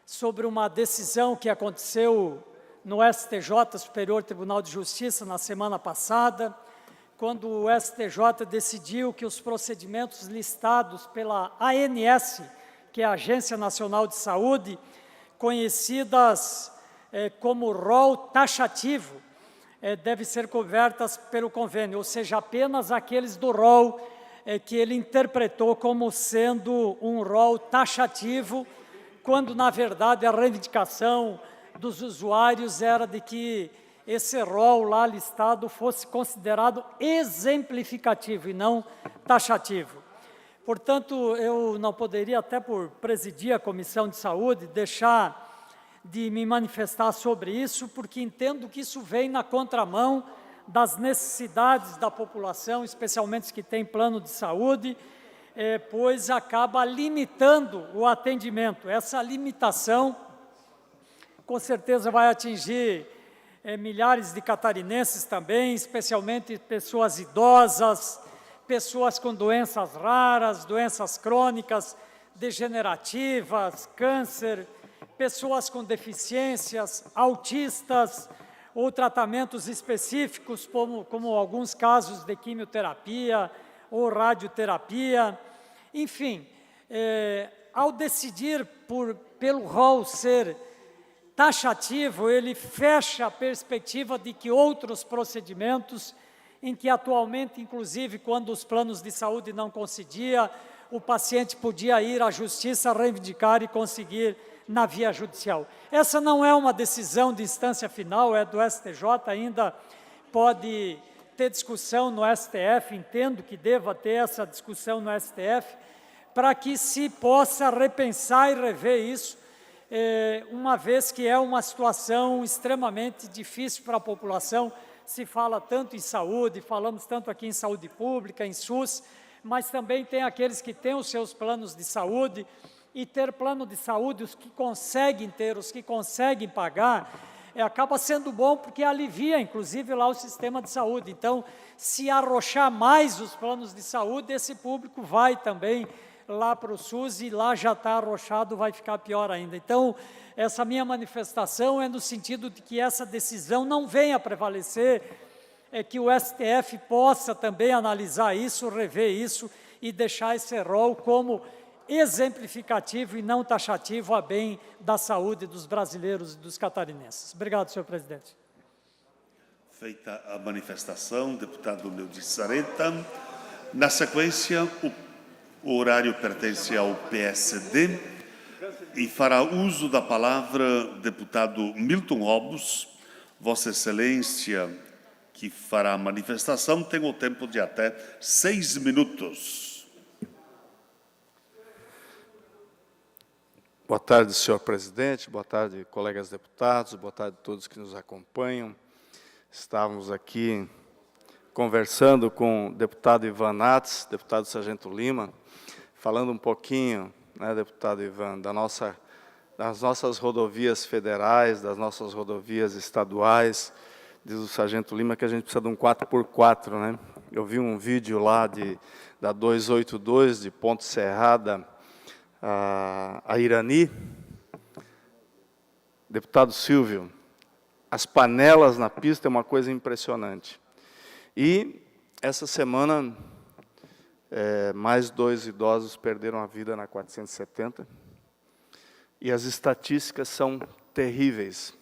sobre uma decisão que aconteceu no STJ, Superior Tribunal de Justiça, na semana passada, quando o STJ decidiu que os procedimentos listados pela ANS, que é a Agência Nacional de Saúde, conhecidas como rol taxativo, deve ser cobertas pelo convênio, ou seja, apenas aqueles do rol que ele interpretou como sendo um rol taxativo, quando, na verdade, a reivindicação dos usuários era de que esse rol lá listado fosse considerado exemplificativo e não taxativo. Portanto, eu não poderia, até por presidir a Comissão de Saúde, deixar de me manifestar sobre isso, porque entendo que isso vem na contramão das necessidades da população, especialmente os que têm plano de saúde, pois acaba limitando o atendimento. Essa limitação, com certeza, vai atingir milhares de catarinenses também, especialmente pessoas idosas, pessoas com doenças raras, doenças crônicas, degenerativas, câncer, pessoas com deficiências, autistas, ou tratamentos específicos, como alguns casos de quimioterapia ou radioterapia. Enfim, ao decidir pelo rol ser taxativo, ele fecha a perspectiva de que outros procedimentos, em que atualmente, inclusive, quando os planos de saúde não concediam, o paciente podia ir à justiça reivindicar e conseguir na via judicial. Essa não é uma decisão de instância final, é do STJ, ainda pode ter discussão no STF, entendo que deva ter essa discussão no STF, para que se possa repensar e rever isso, uma vez que é uma situação extremamente difícil para a população. Se fala tanto em saúde, falamos tanto aqui em saúde pública, em SUS, mas também tem aqueles que têm os seus planos de saúde, e ter plano de saúde, os que conseguem ter, os que conseguem pagar, acaba sendo bom porque alivia, inclusive, lá o sistema de saúde. Então, se arrochar mais os planos de saúde, esse público vai também lá para o SUS e lá já está arrochado, vai ficar pior ainda. Então, essa minha manifestação é no sentido de que essa decisão não venha a prevalecer, que o STF possa também analisar isso, rever isso e deixar esse rol como exemplificativo e não taxativo a bem da saúde dos brasileiros e dos catarinenses. Obrigado, senhor presidente. Feita a manifestação, deputado Leudi Sareta. Na sequência, o horário pertence ao PSD e fará uso da palavra deputado Milton Obos. Vossa Excelência, que fará a manifestação, tem o tempo de até 6 minutos. Boa tarde, senhor presidente, boa tarde, colegas deputados, boa tarde a todos que nos acompanham. Estávamos aqui conversando com o deputado Ivan Nats, deputado Sargento Lima, falando um pouquinho, né, deputado Ivan, das nossas rodovias federais, das nossas rodovias estaduais. Diz o Sargento Lima que a gente precisa de um 4x4, né? Eu vi um vídeo lá da 282, de Ponte Serrada, a Irani. Deputado Silvio, as panelas na pista é uma coisa impressionante. E essa semana, mais 2 idosos perderam a vida na 470, e as estatísticas são terríveis,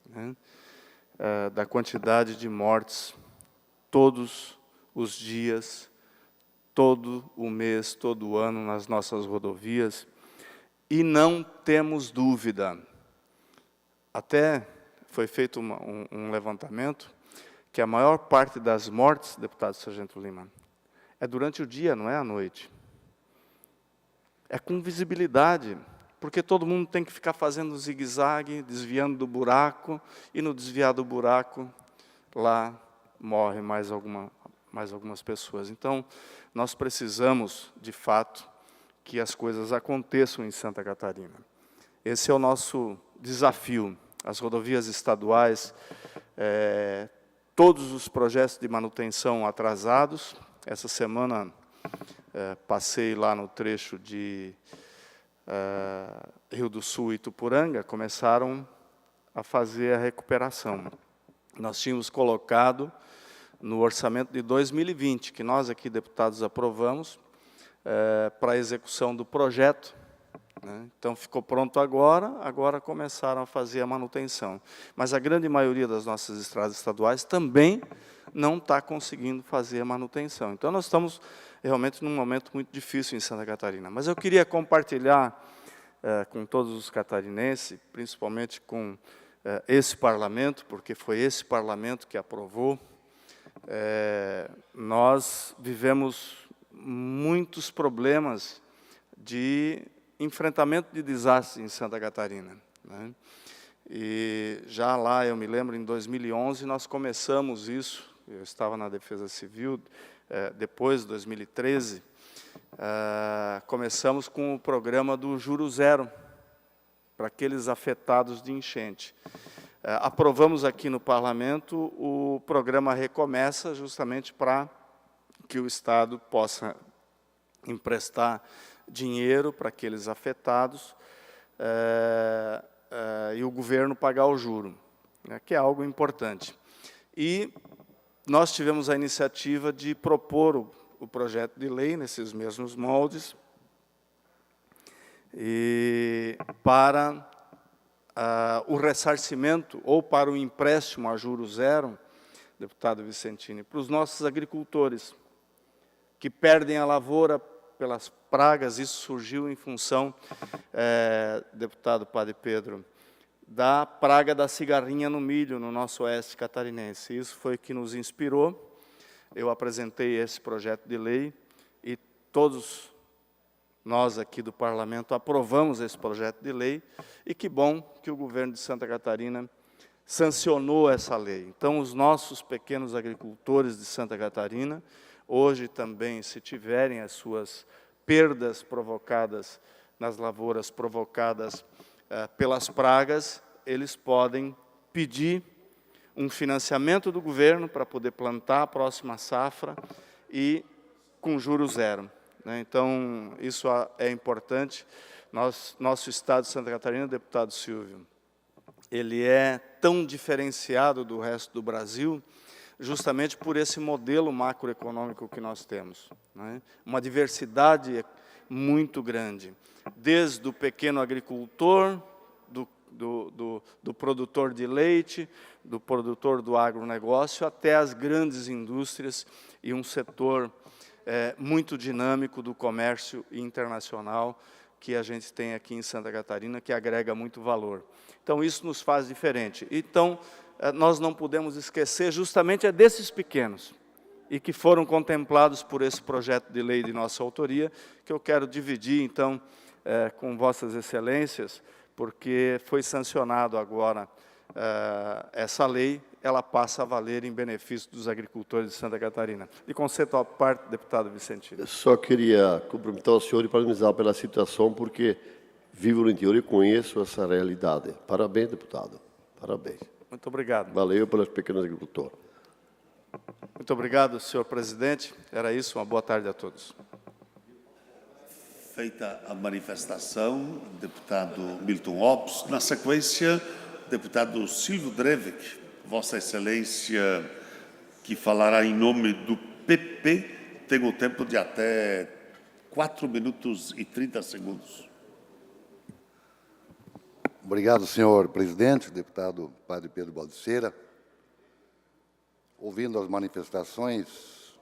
né, da quantidade de mortes todos os dias, todo o mês, todo o ano nas nossas rodovias, e não temos dúvida. Até foi feito um levantamento que a maior parte das mortes, deputado Sargento Lima, é durante o dia, não é à noite. É com visibilidade, porque todo mundo tem que ficar fazendo zigue-zague, desviando do buraco, e no desviar do buraco, lá morre mais algumas pessoas. Então, nós precisamos, de fato, que as coisas aconteçam em Santa Catarina. Esse é o nosso desafio. As rodovias estaduais, todos os projetos de manutenção atrasados. Essa semana, passei lá no trecho de Rio do Sul e Tupuranga, começaram a fazer a recuperação. Nós tínhamos colocado no orçamento de 2020, que nós aqui, deputados, aprovamos, para a execução do projeto, né? Então, ficou pronto agora começaram a fazer a manutenção. Mas a grande maioria das nossas estradas estaduais também não está conseguindo fazer a manutenção. Então, nós estamos realmente num momento muito difícil em Santa Catarina. Mas eu queria compartilhar com todos os catarinenses, principalmente com esse parlamento, porque foi esse parlamento que aprovou. Nós vivemos muitos problemas de enfrentamento de desastres em Santa Catarina, né? E já lá, eu me lembro, em 2011, nós começamos isso, eu estava na Defesa Civil, depois, 2013, começamos com o programa do Juro Zero, para aqueles afetados de enchente. Aprovamos aqui no Parlamento o programa Recomeça, justamente para que o Estado possa emprestar dinheiro para aqueles afetados e o governo pagar o juro, né, que é algo importante. E nós tivemos a iniciativa de propor o projeto de lei nesses mesmos moldes e para o ressarcimento ou para o empréstimo a juro zero, deputado Vicentini, para os nossos agricultores que perdem a lavoura pelas pragas. Isso surgiu em função, deputado Padre Pedro, da praga da cigarrinha no milho no nosso oeste catarinense. Isso foi que nos inspirou. Eu apresentei esse projeto de lei e todos nós aqui do Parlamento aprovamos esse projeto de lei, e que bom que o governo de Santa Catarina sancionou essa lei. Então, os nossos pequenos agricultores de Santa Catarina, hoje também, se tiverem as suas perdas provocadas nas lavouras, provocadas pelas pragas, eles podem pedir um financiamento do governo para poder plantar a próxima safra e com juro zero. Então, isso é importante. Nosso Estado de Santa Catarina, deputado Silvio, ele é tão diferenciado do resto do Brasil justamente por esse modelo macroeconômico que nós temos, né? Uma diversidade muito grande, desde o pequeno agricultor, do produtor de leite, do produtor do agronegócio, até as grandes indústrias e um setor muito dinâmico do comércio internacional que a gente tem aqui em Santa Catarina, que agrega muito valor. Então, isso nos faz diferente. Então, nós não podemos esquecer justamente desses pequenos, e que foram contemplados por esse projeto de lei de nossa autoria, que eu quero dividir, então, com vossas excelências, porque foi sancionado agora essa lei, ela passa a valer em benefício dos agricultores de Santa Catarina. De conceito à parte, deputado Vicentini. Eu só queria cumprimentar o senhor e parabenizar pela situação, porque vivo no interior e conheço essa realidade. Parabéns, deputado. Parabéns. Muito obrigado. Valeu pelos pequenos agricultores. Muito obrigado, senhor presidente. Era isso. Uma boa tarde a todos. Feita a manifestação, deputado Milton Ops. Na sequência, deputado Silvio Drevik, Vossa Excelência, que falará em nome do PP, tem o tempo de até 4 minutos e 30 segundos. Obrigado, senhor presidente, deputado Padre Pedro Baldiceira. Ouvindo as manifestações,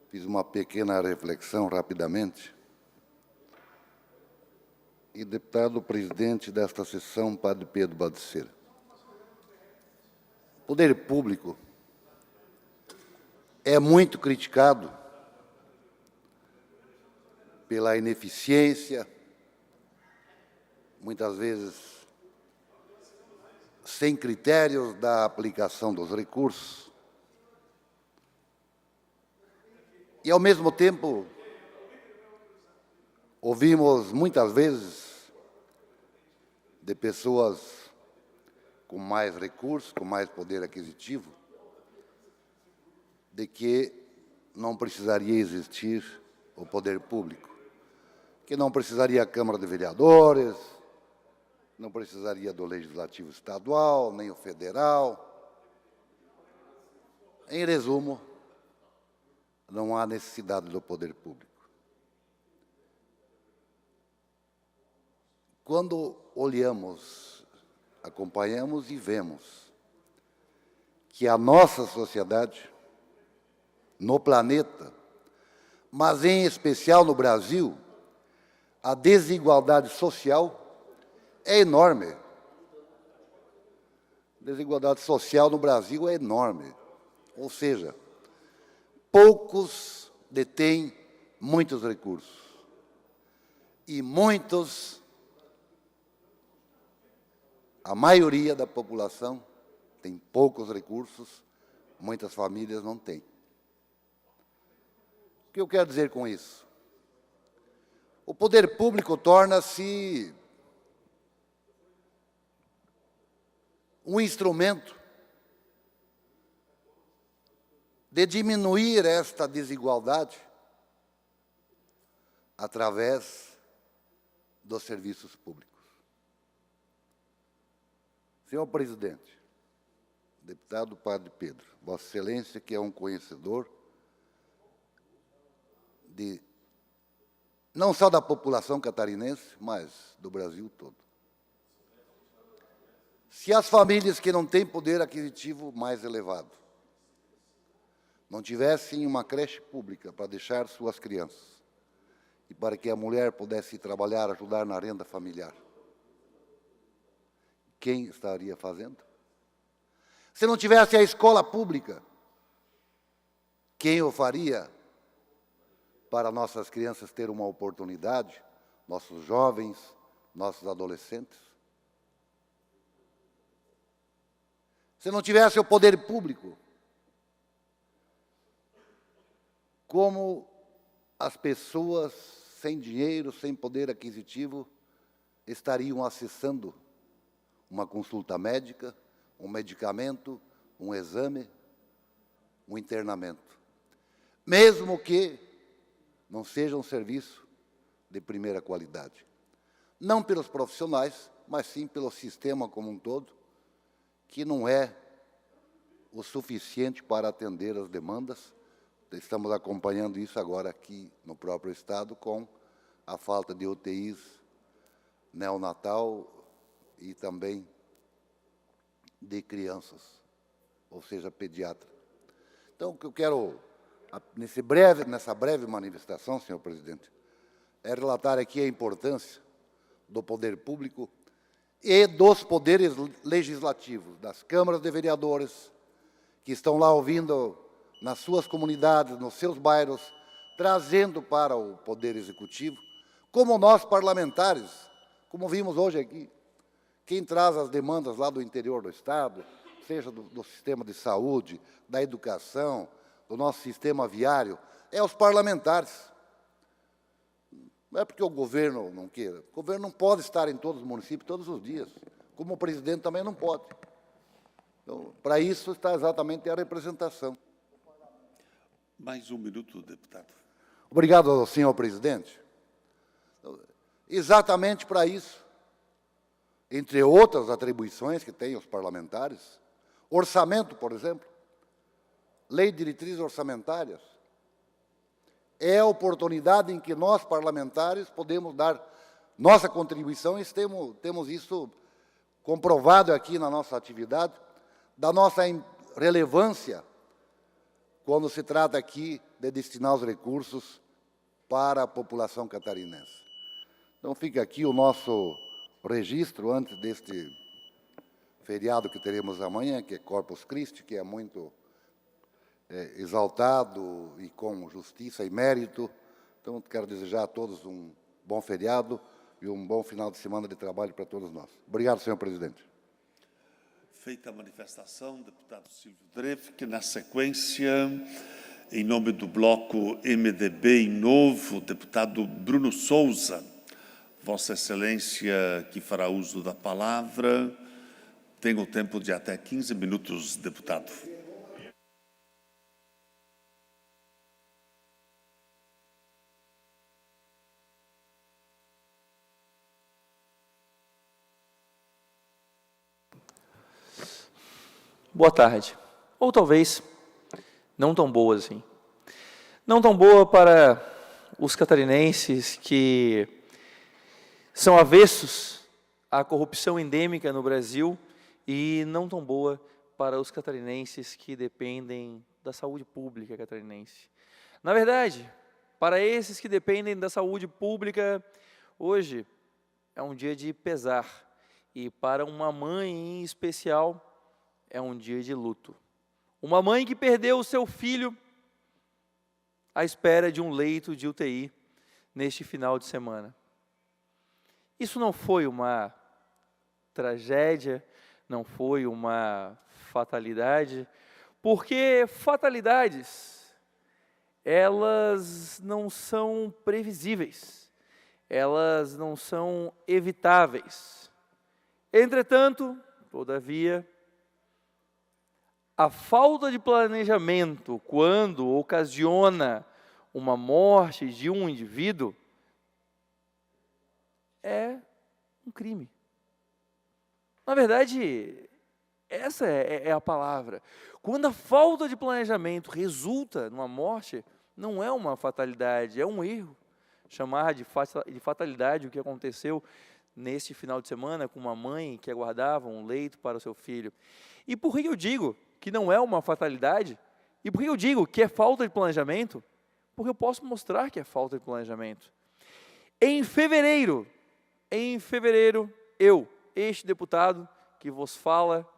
fiz uma pequena reflexão rapidamente. E, deputado presidente desta sessão, Padre Pedro Baldiceira, o poder público é muito criticado pela ineficiência, muitas vezes sem critérios da aplicação dos recursos. E, ao mesmo tempo, ouvimos muitas vezes de pessoas com mais recursos, com mais poder aquisitivo, de que não precisaria existir o poder público, que não precisaria a Câmara de Vereadores, não precisaria do Legislativo Estadual, nem o Federal. Em resumo, não há necessidade do poder público. Quando olhamos, acompanhamos e vemos que a nossa sociedade, no planeta, mas em especial no Brasil, a desigualdade social é enorme. A desigualdade social no Brasil é enorme. Ou seja, poucos detêm muitos recursos. E a maioria da população tem poucos recursos, muitas famílias não têm. O que eu quero dizer com isso? O poder público torna-se um instrumento de diminuir esta desigualdade através dos serviços públicos. Senhor presidente, deputado Padre Pedro, Vossa Excelência, que é um conhecedor não só da população catarinense, mas do Brasil todo. Se as famílias que não têm poder aquisitivo mais elevado não tivessem uma creche pública para deixar suas crianças e para que a mulher pudesse trabalhar, ajudar na renda familiar, quem estaria fazendo? Se não tivesse a escola pública, quem o faria para nossas crianças terem uma oportunidade, nossos jovens, nossos adolescentes? Se não tivesse o poder público, como as pessoas sem dinheiro, sem poder aquisitivo, estariam acessando uma consulta médica, um medicamento, um exame, um internamento? Mesmo que não seja um serviço de primeira qualidade. Não pelos profissionais, mas sim pelo sistema como um todo, que não é o suficiente para atender as demandas. Estamos acompanhando isso agora aqui no próprio Estado, com a falta de UTIs neonatal e também de crianças, ou seja, pediatra. Então, o que eu quero, nessa breve manifestação, senhor presidente, é relatar aqui a importância do poder público e dos poderes legislativos, das câmaras de vereadores, que estão lá ouvindo nas suas comunidades, nos seus bairros, trazendo para o Poder Executivo, como nós parlamentares, como vimos hoje aqui, quem traz as demandas lá do interior do Estado, seja do sistema de saúde, da educação, do nosso sistema viário, é os parlamentares. Não é porque o governo não queira. O governo não pode estar em todos os municípios todos os dias, como o presidente também não pode. Então, para isso está exatamente a representação. Mais um minuto, deputado. Obrigado, senhor presidente. Exatamente para isso, entre outras atribuições que têm os parlamentares, orçamento, por exemplo, lei de diretrizes orçamentárias, é a oportunidade em que nós, parlamentares, podemos dar nossa contribuição, e temos isso comprovado aqui na nossa atividade, da nossa relevância quando se trata aqui de destinar os recursos para a população catarinense. Então, fica aqui o nosso registro antes deste feriado que teremos amanhã, que é Corpus Christi, que é muito exaltado e com justiça e mérito. Então, quero desejar a todos um bom feriado e um bom final de semana de trabalho para todos nós. Obrigado, senhor presidente. Feita a manifestação, deputado Silvio Dreff, que na sequência, em nome do bloco MDB em Novo, deputado Bruno Souza, Vossa Excelência, que fará uso da palavra, tem o tempo de até 15 minutos, deputado. Boa tarde. Ou talvez não tão boa assim. Não tão boa para os catarinenses que são avessos à corrupção endêmica no Brasil e não tão boa para os catarinenses que dependem da saúde pública catarinense. Na verdade, para esses que dependem da saúde pública, hoje é um dia de pesar. E para uma mãe em especial, é um dia de luto. Uma mãe que perdeu o seu filho à espera de um leito de UTI neste final de semana. Isso não foi uma tragédia, não foi uma fatalidade, porque fatalidades, elas não são previsíveis, elas não são evitáveis. Entretanto, todavia, a falta de planejamento, quando ocasiona uma morte de um indivíduo, é um crime. Na verdade, essa é a palavra. Quando a falta de planejamento resulta numa morte, não é uma fatalidade, é um erro. Chamar de fatalidade o que aconteceu neste final de semana com uma mãe que aguardava um leito para o seu filho. E por que eu digo que não é uma fatalidade? E por que eu digo que é falta de planejamento? Porque eu posso mostrar que é falta de planejamento. Em fevereiro, este deputado que vos fala,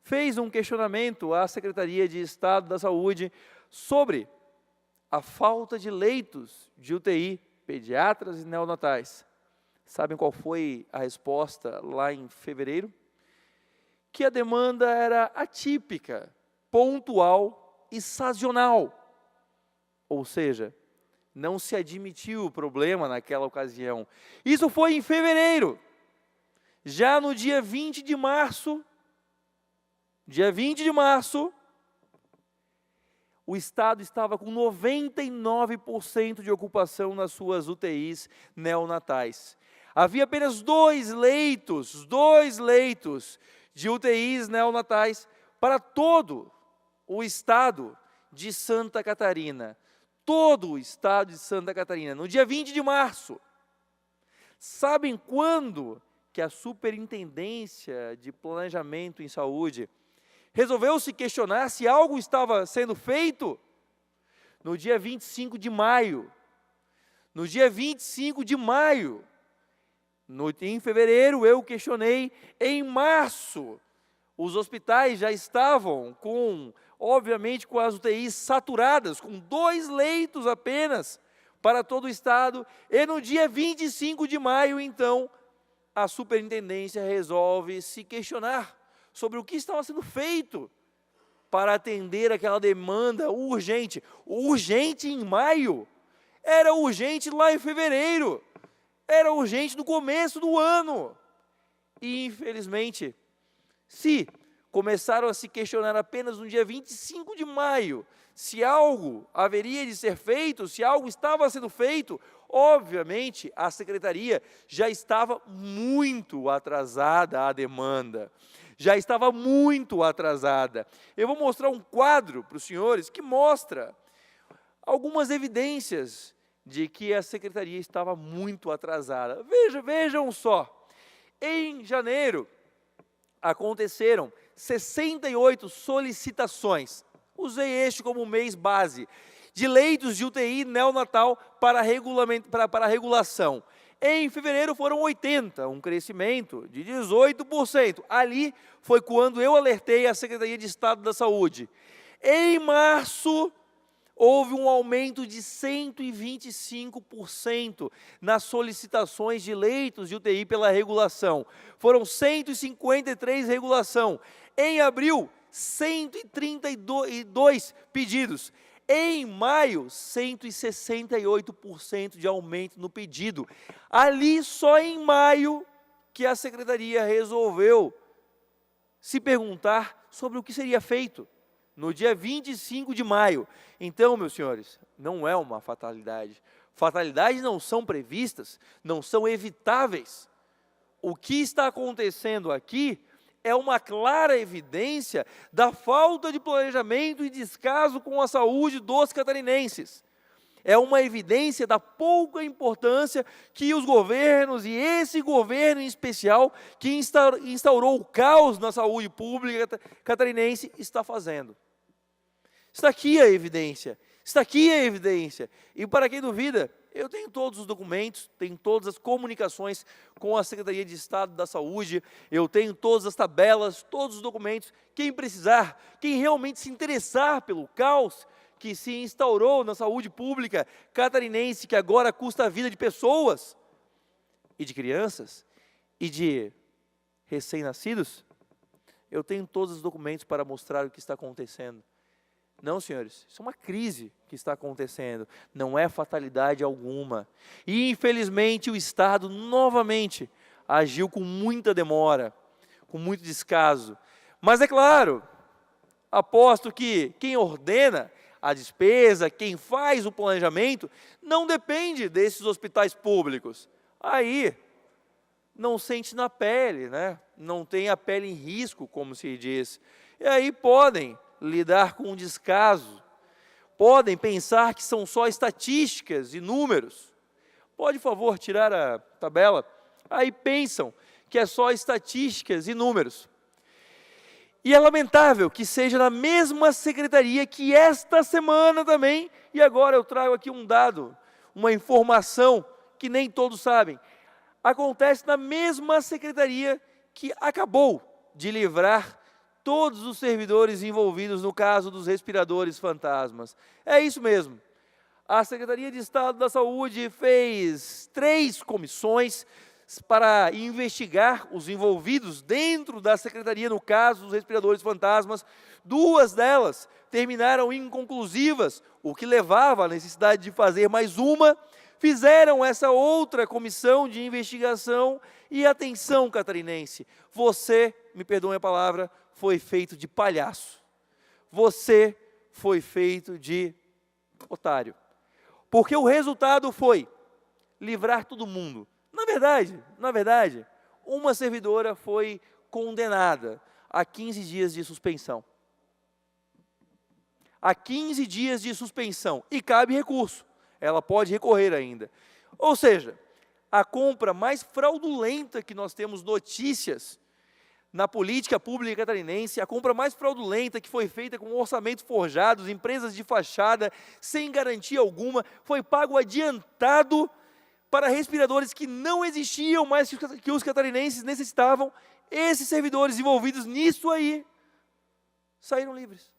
fez um questionamento à Secretaria de Estado da Saúde sobre a falta de leitos de UTI, pediatras e neonatais. Sabem qual foi a resposta lá em fevereiro? Que a demanda era atípica, pontual e sazonal. Ou seja, não se admitiu o problema naquela ocasião. Isso foi em fevereiro. Já no dia 20 de março, o Estado estava com 99% de ocupação nas suas UTIs neonatais. Havia apenas dois leitos de UTIs neonatais para todo o Estado de Santa Catarina. Todo o Estado de Santa Catarina, no dia 20 de março. Sabem quando que a Superintendência de Planejamento em Saúde resolveu se questionar se algo estava sendo feito? No dia 25 de maio. No dia 25 de maio. Em fevereiro eu questionei. Em março, os hospitais já estavam obviamente com as UTIs saturadas, com 2 leitos apenas para todo o Estado. E no dia 25 de maio, então, a superintendência resolve se questionar sobre o que estava sendo feito para atender aquela demanda urgente. Urgente em maio, era urgente lá em fevereiro, era urgente no começo do ano. E, infelizmente, se começaram a se questionar apenas no dia 25 de maio, se algo haveria de ser feito, se algo estava sendo feito, obviamente a Secretaria já estava muito atrasada à demanda, já estava muito atrasada. Eu vou mostrar um quadro para os senhores que mostra algumas evidências de que a Secretaria estava muito atrasada. Vejam só, em janeiro aconteceram 68 solicitações, usei este como mês base, de leitos de UTI neonatal para regulação. Em fevereiro foram 80, um crescimento de 18%. Ali foi quando eu alertei a Secretaria de Estado da Saúde. Em março, houve um aumento de 125% nas solicitações de leitos de UTI pela regulação. Foram 153 regulação. Em abril, 132 pedidos. Em maio, 168% de aumento no pedido. Ali, só em maio, que a Secretaria resolveu se perguntar sobre o que seria feito. No dia 25 de maio. Então, meus senhores, não é uma fatalidade. Fatalidades não são previstas, não são evitáveis. O que está acontecendo aqui é uma clara evidência da falta de planejamento e descaso com a saúde dos catarinenses. É uma evidência da pouca importância que os governos, e esse governo em especial, que instaurou o caos na saúde pública catarinense, está fazendo. Está aqui a evidência, E para quem duvida, eu tenho todos os documentos, tenho todas as comunicações com a Secretaria de Estado da Saúde, eu tenho todas as tabelas, todos os documentos. Quem precisar, quem realmente se interessar pelo caos, que se instaurou na saúde pública catarinense, que agora custa a vida de pessoas, e de crianças, e de recém-nascidos, eu tenho todos os documentos para mostrar o que está acontecendo. Não, senhores, isso é uma crise que está acontecendo, não é fatalidade alguma. E, infelizmente, o Estado, novamente, agiu com muita demora, com muito descaso. Mas, é claro, aposto que quem ordena a despesa, quem faz o planejamento, não depende desses hospitais públicos. Aí, não sente na pele, né? Não tem a pele em risco, como se diz. E aí podem lidar com um descaso, podem pensar que são só estatísticas e números. Pode, por favor, tirar a tabela? Aí pensam que é só estatísticas e números. E é lamentável que seja na mesma secretaria que esta semana também, e agora eu trago aqui um dado, uma informação que nem todos sabem, acontece na mesma secretaria que acabou de livrar todos os servidores envolvidos no caso dos respiradores fantasmas. É isso mesmo. A Secretaria de Estado da Saúde fez 3 comissões para investigar os envolvidos dentro da secretaria no caso dos respiradores fantasmas. 2 delas terminaram inconclusivas, o que levava à necessidade de fazer mais uma. Fizeram essa outra comissão de investigação e, atenção, catarinense, você, me perdoe a palavra, foi feito de palhaço. Você foi feito de otário. Porque o resultado foi livrar todo mundo. Na verdade, uma servidora foi condenada a 15 dias de suspensão. A 15 dias de suspensão. E cabe recurso. Ela pode recorrer ainda. Ou seja, a compra mais fraudulenta que nós temos notícias na política pública catarinense, a compra mais fraudulenta que foi feita com orçamentos forjados, empresas de fachada, sem garantia alguma, foi pago adiantado para respiradores que não existiam mais, que os catarinenses necessitavam. Esses servidores envolvidos nisso aí saíram livres.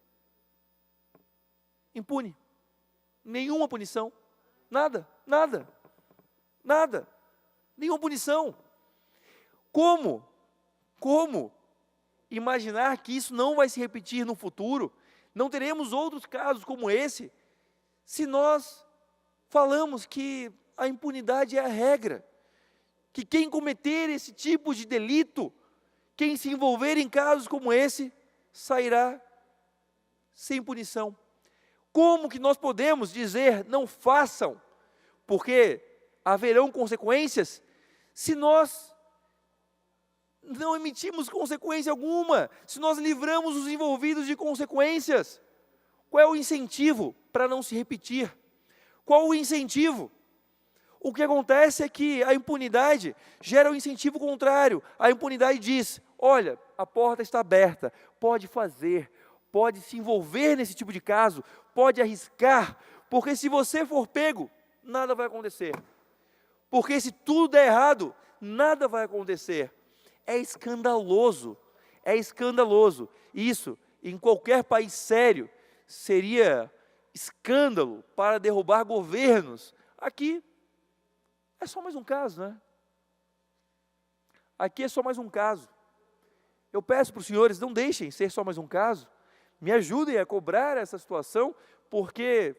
Impune. Nenhuma punição. Nada. Nenhuma punição. Como imaginar que isso não vai se repetir no futuro? Não teremos outros casos como esse, se nós falamos que a impunidade é a regra, que quem cometer esse tipo de delito, quem se envolver em casos como esse, sairá sem punição. Como que nós podemos dizer não façam, porque haverão consequências, se nós não emitimos consequência alguma, se nós livramos os envolvidos de consequências? Qual é o incentivo para não se repetir? Qual o incentivo? O que acontece é que a impunidade gera um incentivo contrário. A impunidade diz, olha, a porta está aberta, pode fazer, pode se envolver nesse tipo de caso, pode arriscar, porque se você for pego, nada vai acontecer. Porque se tudo der errado, nada vai acontecer. É escandaloso. Isso, em qualquer país sério, seria escândalo para derrubar governos. Aqui é só mais um caso, né? Aqui é só mais um caso. Eu peço para os senhores, não deixem ser só mais um caso. Me ajudem a cobrar essa situação, porque,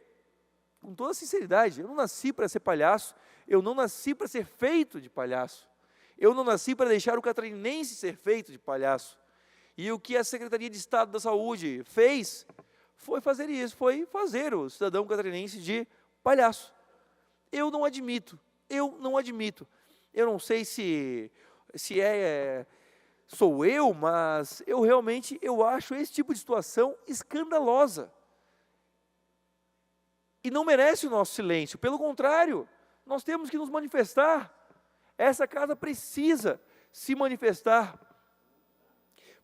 com toda sinceridade, eu não nasci para ser palhaço, eu não nasci para ser feito de palhaço. Eu não nasci para deixar o catarinense ser feito de palhaço. E o que a Secretaria de Estado da Saúde fez, foi fazer isso, foi fazer o cidadão catarinense de palhaço. Eu não admito. Eu não sei se sou eu, mas eu realmente acho esse tipo de situação escandalosa. E não merece o nosso silêncio. Pelo contrário, nós temos que nos manifestar. Essa casa precisa se manifestar,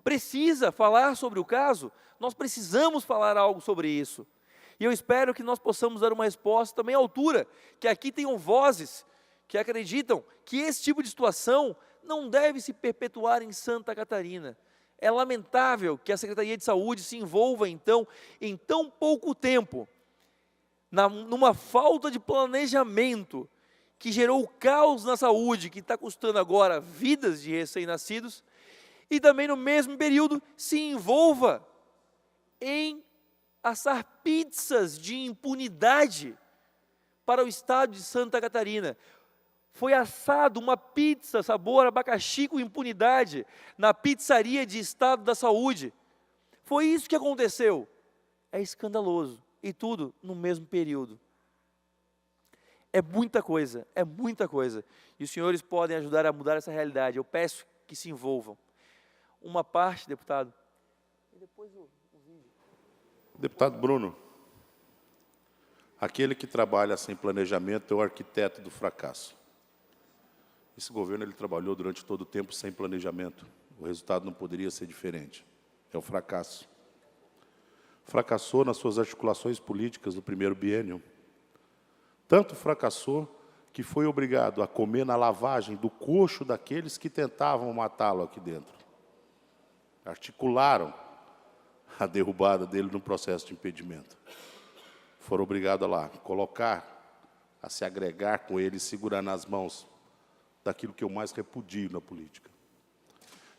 precisa falar sobre o caso, nós precisamos falar algo sobre isso. E eu espero que nós possamos dar uma resposta também à altura, que aqui tenham vozes que acreditam que esse tipo de situação não deve se perpetuar em Santa Catarina. É lamentável que a Secretaria de Saúde se envolva, então, em tão pouco tempo, numa falta de planejamento que gerou o caos na saúde, que está custando agora vidas de recém-nascidos, e também no mesmo período se envolva em assar pizzas de impunidade para o estado de Santa Catarina. Foi assado uma pizza sabor abacaxi com impunidade na pizzaria de Estado da Saúde. Foi isso que aconteceu. É escandaloso. E tudo no mesmo período. É muita coisa, é muita coisa. E os senhores podem ajudar a mudar essa realidade. Eu peço que se envolvam. Uma parte, deputado. E depois o vídeo. Deputado Bruno, aquele que trabalha sem planejamento é o arquiteto do fracasso. Esse governo ele trabalhou durante todo o tempo sem planejamento. O resultado não poderia ser diferente. É o fracasso. Fracassou nas suas articulações políticas do primeiro biênio. Tanto fracassou que foi obrigado a comer na lavagem do coxo daqueles que tentavam matá-lo aqui dentro. Articularam a derrubada dele no processo de impedimento. Foram obrigados a lá colocar, a se agregar com ele e segurar nas mãos daquilo que eu mais repudio na política.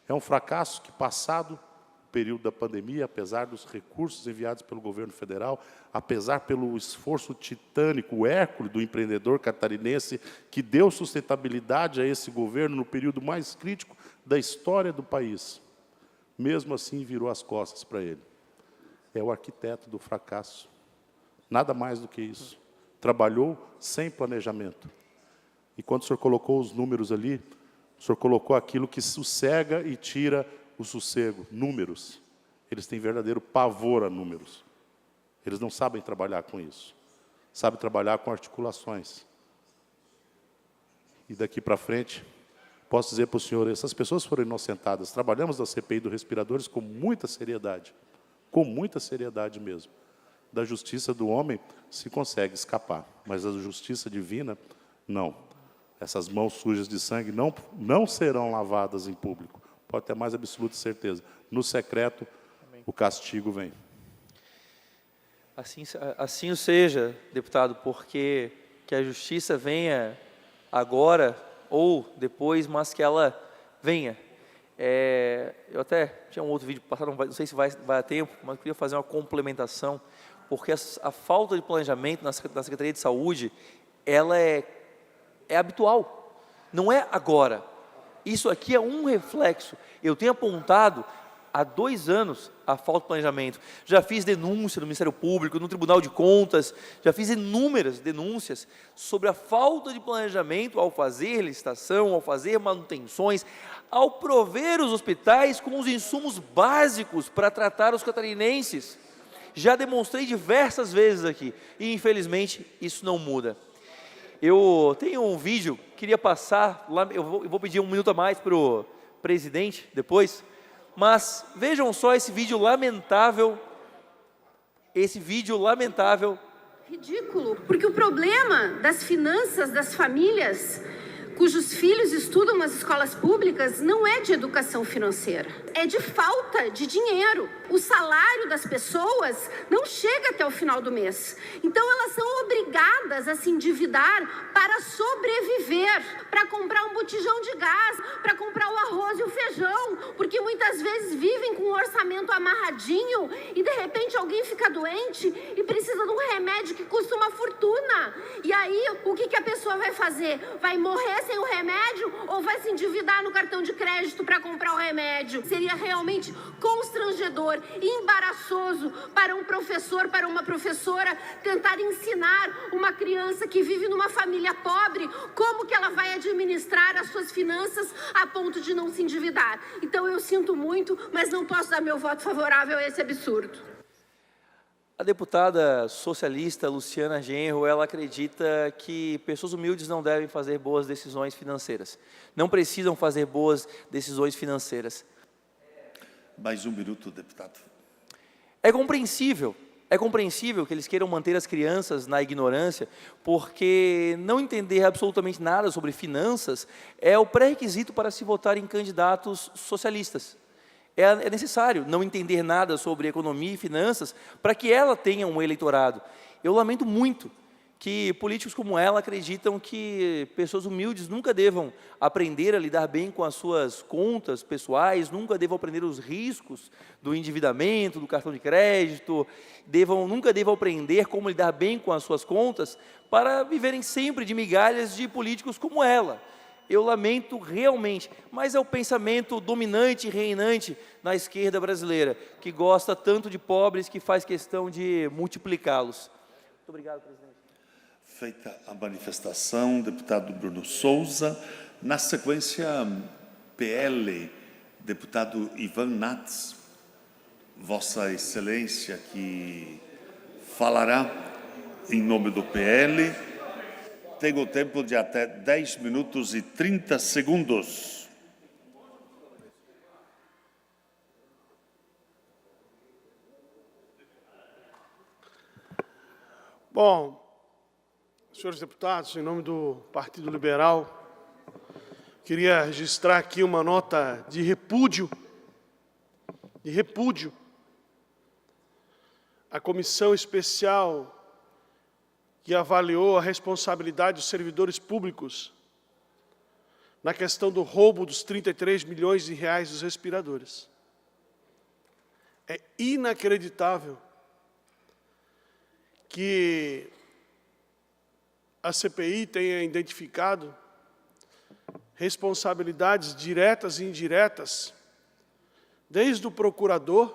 É um fracasso que, passado o período da pandemia, apesar dos recursos enviados pelo governo federal, apesar pelo esforço titânico, o Hércules do empreendedor catarinense, que deu sustentabilidade a esse governo no período mais crítico da história do país, mesmo assim virou as costas para ele. É o arquiteto do fracasso. Nada mais do que isso. Trabalhou sem planejamento. E quando o senhor colocou os números ali, o senhor colocou aquilo que sossega e tira o sossego, números. Eles têm verdadeiro pavor a números. Eles não sabem trabalhar com isso. Sabem trabalhar com articulações. E daqui para frente, posso dizer para o senhor, essas pessoas foram inocentadas. Trabalhamos na CPI dos respiradores com muita seriedade mesmo. Da justiça do homem se consegue escapar, mas da justiça divina, não. Essas mãos sujas de sangue não serão lavadas em público. Pode ter mais absoluta certeza. No secreto, amém, o castigo vem. Assim o seja, deputado, porque que a justiça venha agora ou depois, mas que ela venha. Eu até tinha um outro vídeo passado, não sei se vai a tempo, mas eu queria fazer uma complementação, porque a falta de planejamento na Secretaria de Saúde, ela é habitual, não é agora. Isso aqui é um reflexo. Eu tenho apontado há 2 anos a falta de planejamento. Já fiz denúncia no Ministério Público, no Tribunal de Contas, já fiz inúmeras denúncias sobre a falta de planejamento ao fazer licitação, ao fazer manutenções, ao prover os hospitais com os insumos básicos para tratar os catarinenses. Já demonstrei diversas vezes aqui e, infelizmente, isso não muda. Eu tenho um vídeo, queria passar, eu vou pedir 1 minuto a mais para o presidente depois, mas vejam só esse vídeo lamentável, Ridículo, porque o problema das finanças das famílias cujos filhos estudam nas escolas públicas não é de educação financeira, é de falta de dinheiro. O salário das pessoas não chega até o final do mês. Então elas são obrigadas a se endividar para sobreviver, para comprar um botijão de gás, para comprar o arroz e o feijão, porque muitas vezes vivem com o orçamento amarradinho e de repente alguém fica doente e precisa de um remédio que custa uma fortuna. E aí o que a pessoa vai fazer? Vai morrer sem o remédio ou vai se endividar no cartão de crédito para comprar o remédio? Seria realmente constrangedor e embaraçoso para um professor, para uma professora tentar ensinar uma criança que vive numa família pobre como que ela vai administrar as suas finanças a ponto de não se endividar. Então eu sinto muito, mas não posso dar meu voto favorável a esse absurdo. A deputada socialista Luciana Genro, ela acredita que pessoas humildes não devem fazer boas decisões financeiras. Não precisam fazer boas decisões financeiras. Mais 1 minuto, deputado. É compreensível que eles queiram manter as crianças na ignorância, porque não entender absolutamente nada sobre finanças é o pré-requisito para se votar em candidatos socialistas. É necessário não entender nada sobre economia e finanças para que ela tenha um eleitorado. Eu lamento muito que políticos como ela acreditam que pessoas humildes nunca devam aprender a lidar bem com as suas contas pessoais, nunca devam aprender os riscos do endividamento, do cartão de crédito, nunca devam aprender como lidar bem com as suas contas, para viverem sempre de migalhas de políticos como ela. Eu lamento realmente, mas é o pensamento dominante e reinante na esquerda brasileira, que gosta tanto de pobres que faz questão de multiplicá-los. Muito obrigado, presidente. Feita a manifestação, deputado Bruno Souza. Na sequência, PL, deputado Ivan Nats. Vossa Excelência, que falará em nome do PL. Tenho tempo de até 10 minutos e 30 segundos. Bom, senhores deputados, em nome do Partido Liberal, queria registrar aqui uma nota de repúdio à comissão especial que avaliou a responsabilidade dos servidores públicos na questão do roubo dos 33 milhões de reais dos respiradores. É inacreditável que a CPI tenha identificado responsabilidades diretas e indiretas, desde o procurador,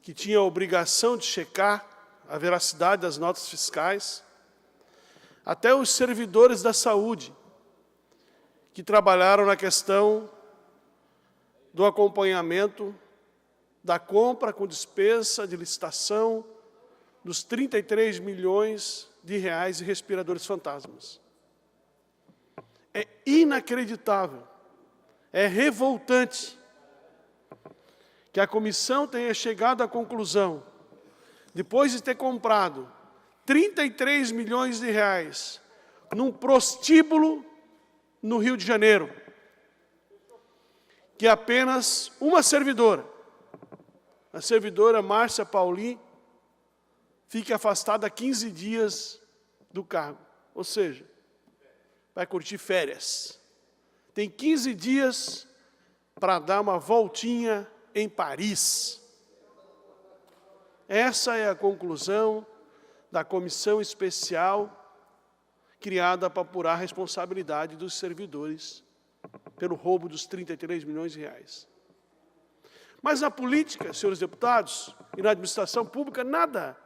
que tinha a obrigação de checar a veracidade das notas fiscais, até os servidores da saúde, que trabalharam na questão do acompanhamento da compra com dispensa de licitação dos 33 milhões de reais de respiradores fantasmas. É inacreditável, é revoltante que a comissão tenha chegado à conclusão, depois de ter comprado 33 milhões de reais num prostíbulo no Rio de Janeiro, que apenas uma servidora, a servidora Márcia Paulin, fique afastada 15 dias do cargo. Ou seja, vai curtir férias. Tem 15 dias para dar uma voltinha em Paris. Essa é a conclusão da comissão especial criada para apurar a responsabilidade dos servidores pelo roubo dos 33 milhões de reais. Mas na política, senhores deputados, e na administração pública, nada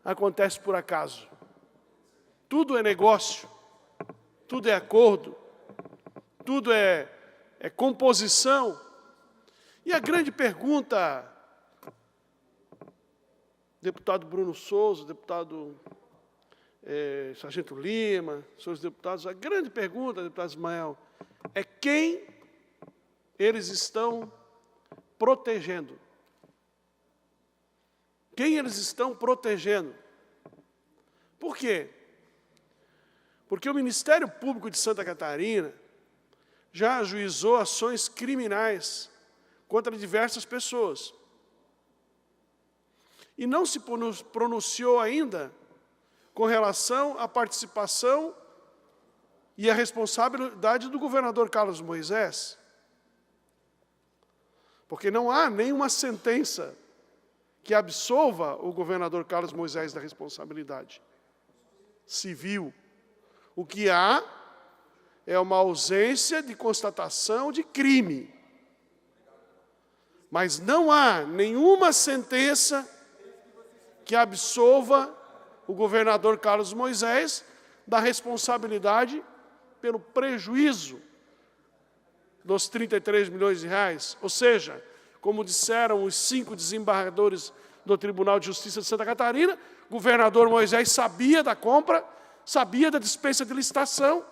acontece por acaso. Tudo é negócio, tudo é acordo, tudo é composição. E a grande pergunta, deputado Bruno Souza, deputado Sargento Lima, senhores deputados, a grande pergunta, deputado Ismael, é quem eles estão protegendo. Quem eles estão protegendo? Por quê? Porque o Ministério Público de Santa Catarina já ajuizou ações criminais contra diversas pessoas. E não se pronunciou ainda com relação à participação e à responsabilidade do governador Carlos Moisés. Porque não há nenhuma sentença que absolva o governador Carlos Moisés da responsabilidade civil. O que há é uma ausência de constatação de crime. Mas não há nenhuma sentença que absolva o governador Carlos Moisés da responsabilidade pelo prejuízo dos 33 milhões de reais. Ou seja, como disseram os 5 desembargadores do Tribunal de Justiça de Santa Catarina, o governador Moisés sabia da compra, sabia da dispensa de licitação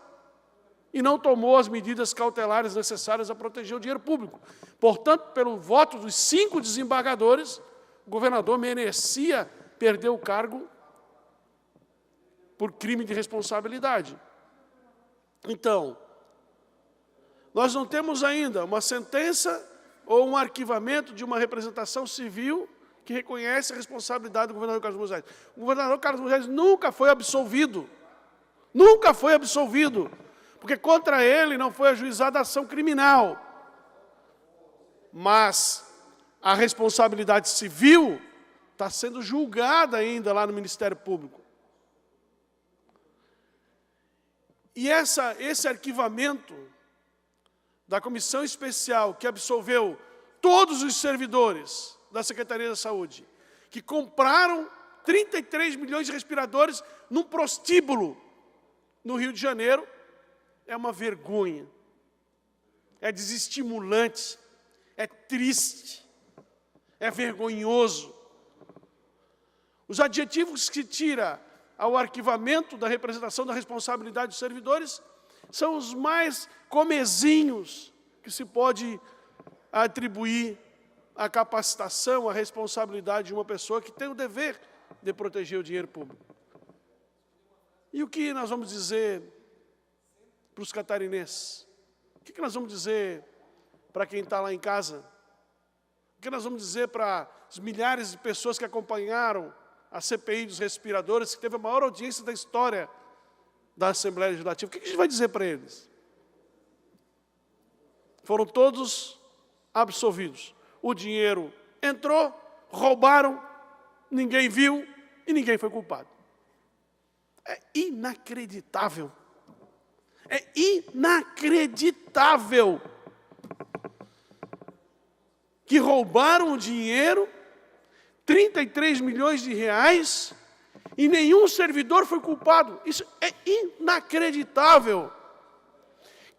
e não tomou as medidas cautelares necessárias a proteger o dinheiro público. Portanto, pelo voto dos 5 desembargadores, o governador merecia perder o cargo por crime de responsabilidade. Então, nós não temos ainda uma sentença ou um arquivamento de uma representação civil que reconhece a responsabilidade do governador Carlos Moisés. O governador Carlos Moisés nunca foi absolvido. Nunca foi absolvido. Porque contra ele não foi ajuizada ação criminal. Mas a responsabilidade civil está sendo julgada ainda lá no Ministério Público. E esse arquivamento da comissão especial que absolveu todos os servidores da Secretaria da Saúde, que compraram 33 milhões de respiradores num prostíbulo no Rio de Janeiro, é uma vergonha, é desestimulante, é triste, é vergonhoso. Os adjetivos que tira ao arquivamento da representação da responsabilidade dos servidores são os mais comezinhos que se pode atribuir à capacitação, à responsabilidade de uma pessoa que tem o dever de proteger o dinheiro público. E o que nós vamos dizer para os catarinenses? O que nós vamos dizer para quem está lá em casa? O que nós vamos dizer para as milhares de pessoas que acompanharam a CPI dos respiradores, que teve a maior audiência da história da Assembleia Legislativa? O que a gente vai dizer para eles? Foram todos absolvidos. O dinheiro entrou, roubaram, ninguém viu e ninguém foi culpado. É inacreditável. É inacreditável que roubaram o dinheiro, 33 milhões de reais, e nenhum servidor foi culpado. Isso é inacreditável.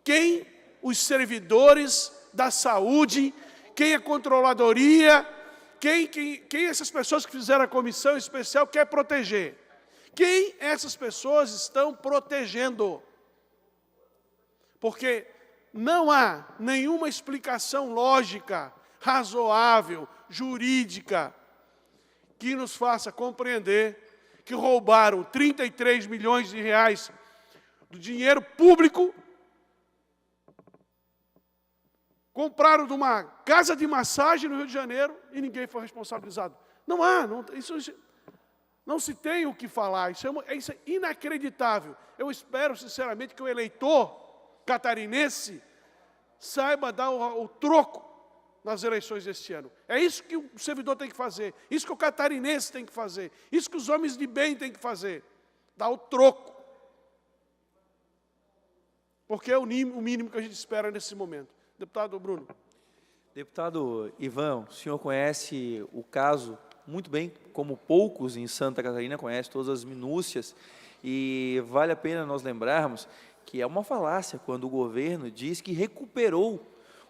Quem os servidores da saúde, quem a controladoria, quem essas pessoas que fizeram a comissão especial quer proteger? Quem essas pessoas estão protegendo? Porque não há nenhuma explicação lógica, razoável, jurídica, que nos faça compreender que roubaram 33 milhões de reais do dinheiro público, compraram de uma casa de massagem no Rio de Janeiro e ninguém foi responsabilizado. Não há, isso não se tem o que falar, isso é inacreditável. Eu espero, sinceramente, que o eleitor catarinense saiba dar o troco nas eleições deste ano. É isso que o servidor tem que fazer, isso que o catarinense tem que fazer, isso que os homens de bem têm que fazer, dar o troco. Porque é o mínimo que a gente espera nesse momento. Deputado Bruno. Deputado Ivan, o senhor conhece o caso muito bem, como poucos em Santa Catarina conhecem todas as minúcias, e vale a pena nós lembrarmos que é uma falácia quando o governo diz que recuperou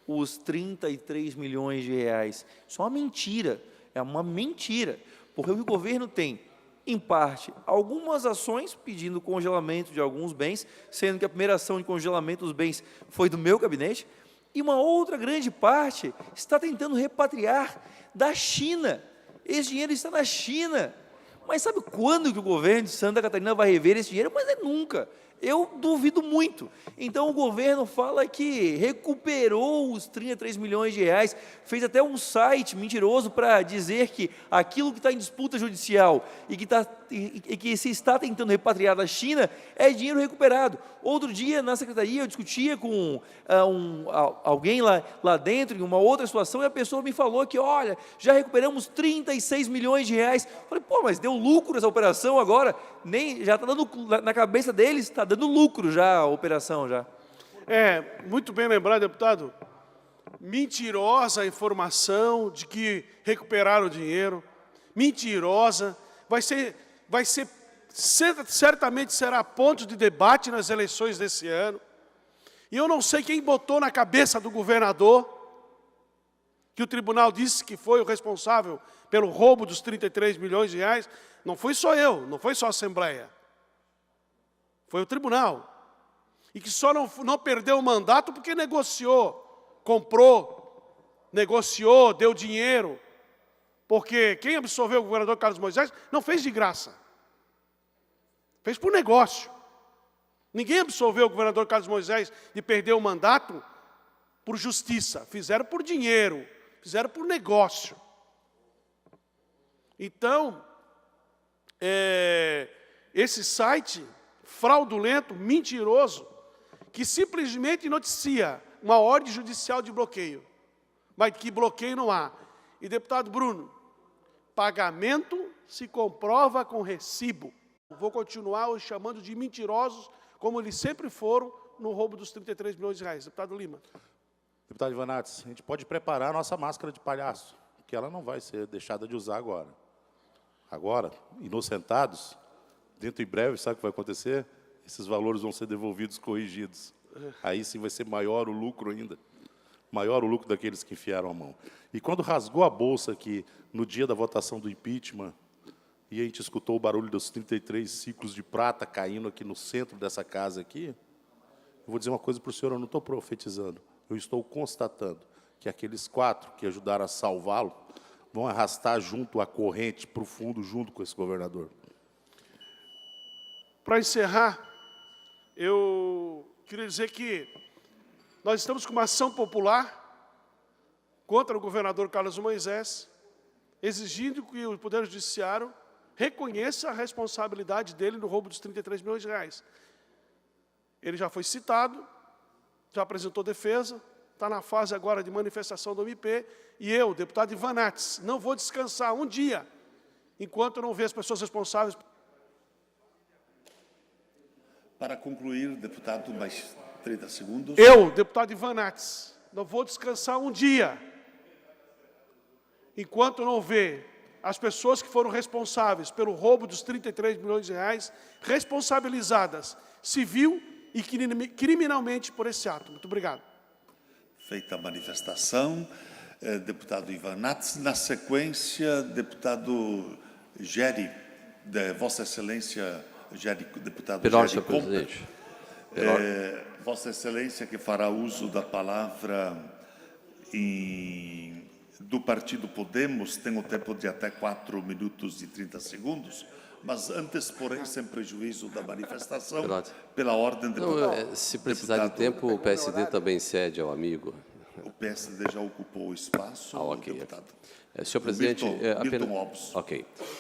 os 33 milhões de reais. Isso é uma mentira, porque o governo tem, em parte, algumas ações pedindo congelamento de alguns bens, sendo que a primeira ação de congelamento dos bens foi do meu gabinete, e uma outra grande parte está tentando repatriar da China. Esse dinheiro está na China. Mas sabe quando que o governo de Santa Catarina vai rever esse dinheiro? Mas é nunca. Eu duvido muito. Então o governo fala que recuperou os 33 milhões de reais, fez até um site mentiroso para dizer que aquilo que está em disputa judicial e que se está tentando repatriar da China é dinheiro recuperado. Outro dia, na secretaria, eu discutia com alguém lá dentro, em uma outra situação, e a pessoa me falou que, olha, já recuperamos 36 milhões de reais. Eu falei, pô, mas deu lucro essa operação agora? Já está dando, na cabeça deles, está dando lucro já a operação já. Muito bem lembrado, deputado. Mentirosa a informação de que recuperaram o dinheiro. Mentirosa. Certamente será ponto de debate nas eleições desse ano. E eu não sei quem botou na cabeça do governador que o tribunal disse que foi o responsável pelo roubo dos 33 milhões de reais. Não fui só eu, não foi só a Assembleia. Foi o tribunal. E que só não perdeu o mandato porque negociou, comprou, negociou, deu dinheiro. Porque quem absolveu o governador Carlos Moisés não fez de graça. Fez por negócio. Ninguém absolveu o governador Carlos Moisés de perder o mandato por justiça. Fizeram por dinheiro, fizeram por negócio. Então, esse site fraudulento, mentiroso, que simplesmente noticia uma ordem judicial de bloqueio, mas que bloqueio não há. E, deputado Bruno, pagamento se comprova com recibo. Vou continuar os chamando de mentirosos, como eles sempre foram no roubo dos 33 milhões de reais. Deputado Lima. Deputado Ivanates, a gente pode preparar a nossa máscara de palhaço, que ela não vai ser deixada de usar agora. Agora, inocentados, dentro em breve, sabe o que vai acontecer? Esses valores vão ser devolvidos, corrigidos. Aí sim vai ser maior o lucro ainda. Maior o lucro daqueles que enfiaram a mão. E quando rasgou a bolsa aqui, no dia da votação do impeachment, e a gente escutou o barulho dos 33 ciclos de prata caindo aqui no centro dessa casa aqui, eu vou dizer uma coisa para o senhor, eu não estou profetizando, eu estou constatando que aqueles 4 que ajudaram a salvá-lo vão arrastar junto a corrente para o fundo, junto com esse governador. Para encerrar, eu queria dizer que nós estamos com uma ação popular contra o governador Carlos Moisés, exigindo que o Poder Judiciário reconheça a responsabilidade dele no roubo dos 33 milhões de reais. Ele já foi citado, já apresentou defesa, está na fase agora de manifestação do MP, e eu, deputado Ivanates, não vou descansar um dia, enquanto eu não ver as pessoas responsáveis. Para concluir, deputado, mais 30 segundos. Eu, deputado Ivanates, não vou descansar um dia, enquanto eu não ver as pessoas que foram responsáveis pelo roubo dos 33 milhões de reais responsabilizadas civil e criminalmente por esse ato. Muito obrigado. Feita a manifestação, deputado Ivanates. Na sequência, deputado Geri, de Vossa Excelência, deputado Geri Comper. Vossa Excelência que fará uso da palavra do Partido Podemos, tem o tempo de até 4 minutos e 30 segundos, mas antes, porém, sem prejuízo da manifestação, pela ordem de... Se precisar de tempo, o PSD também cede ao amigo. O PSD já ocupou o espaço, deputado. Senhor presidente, Milton Obos.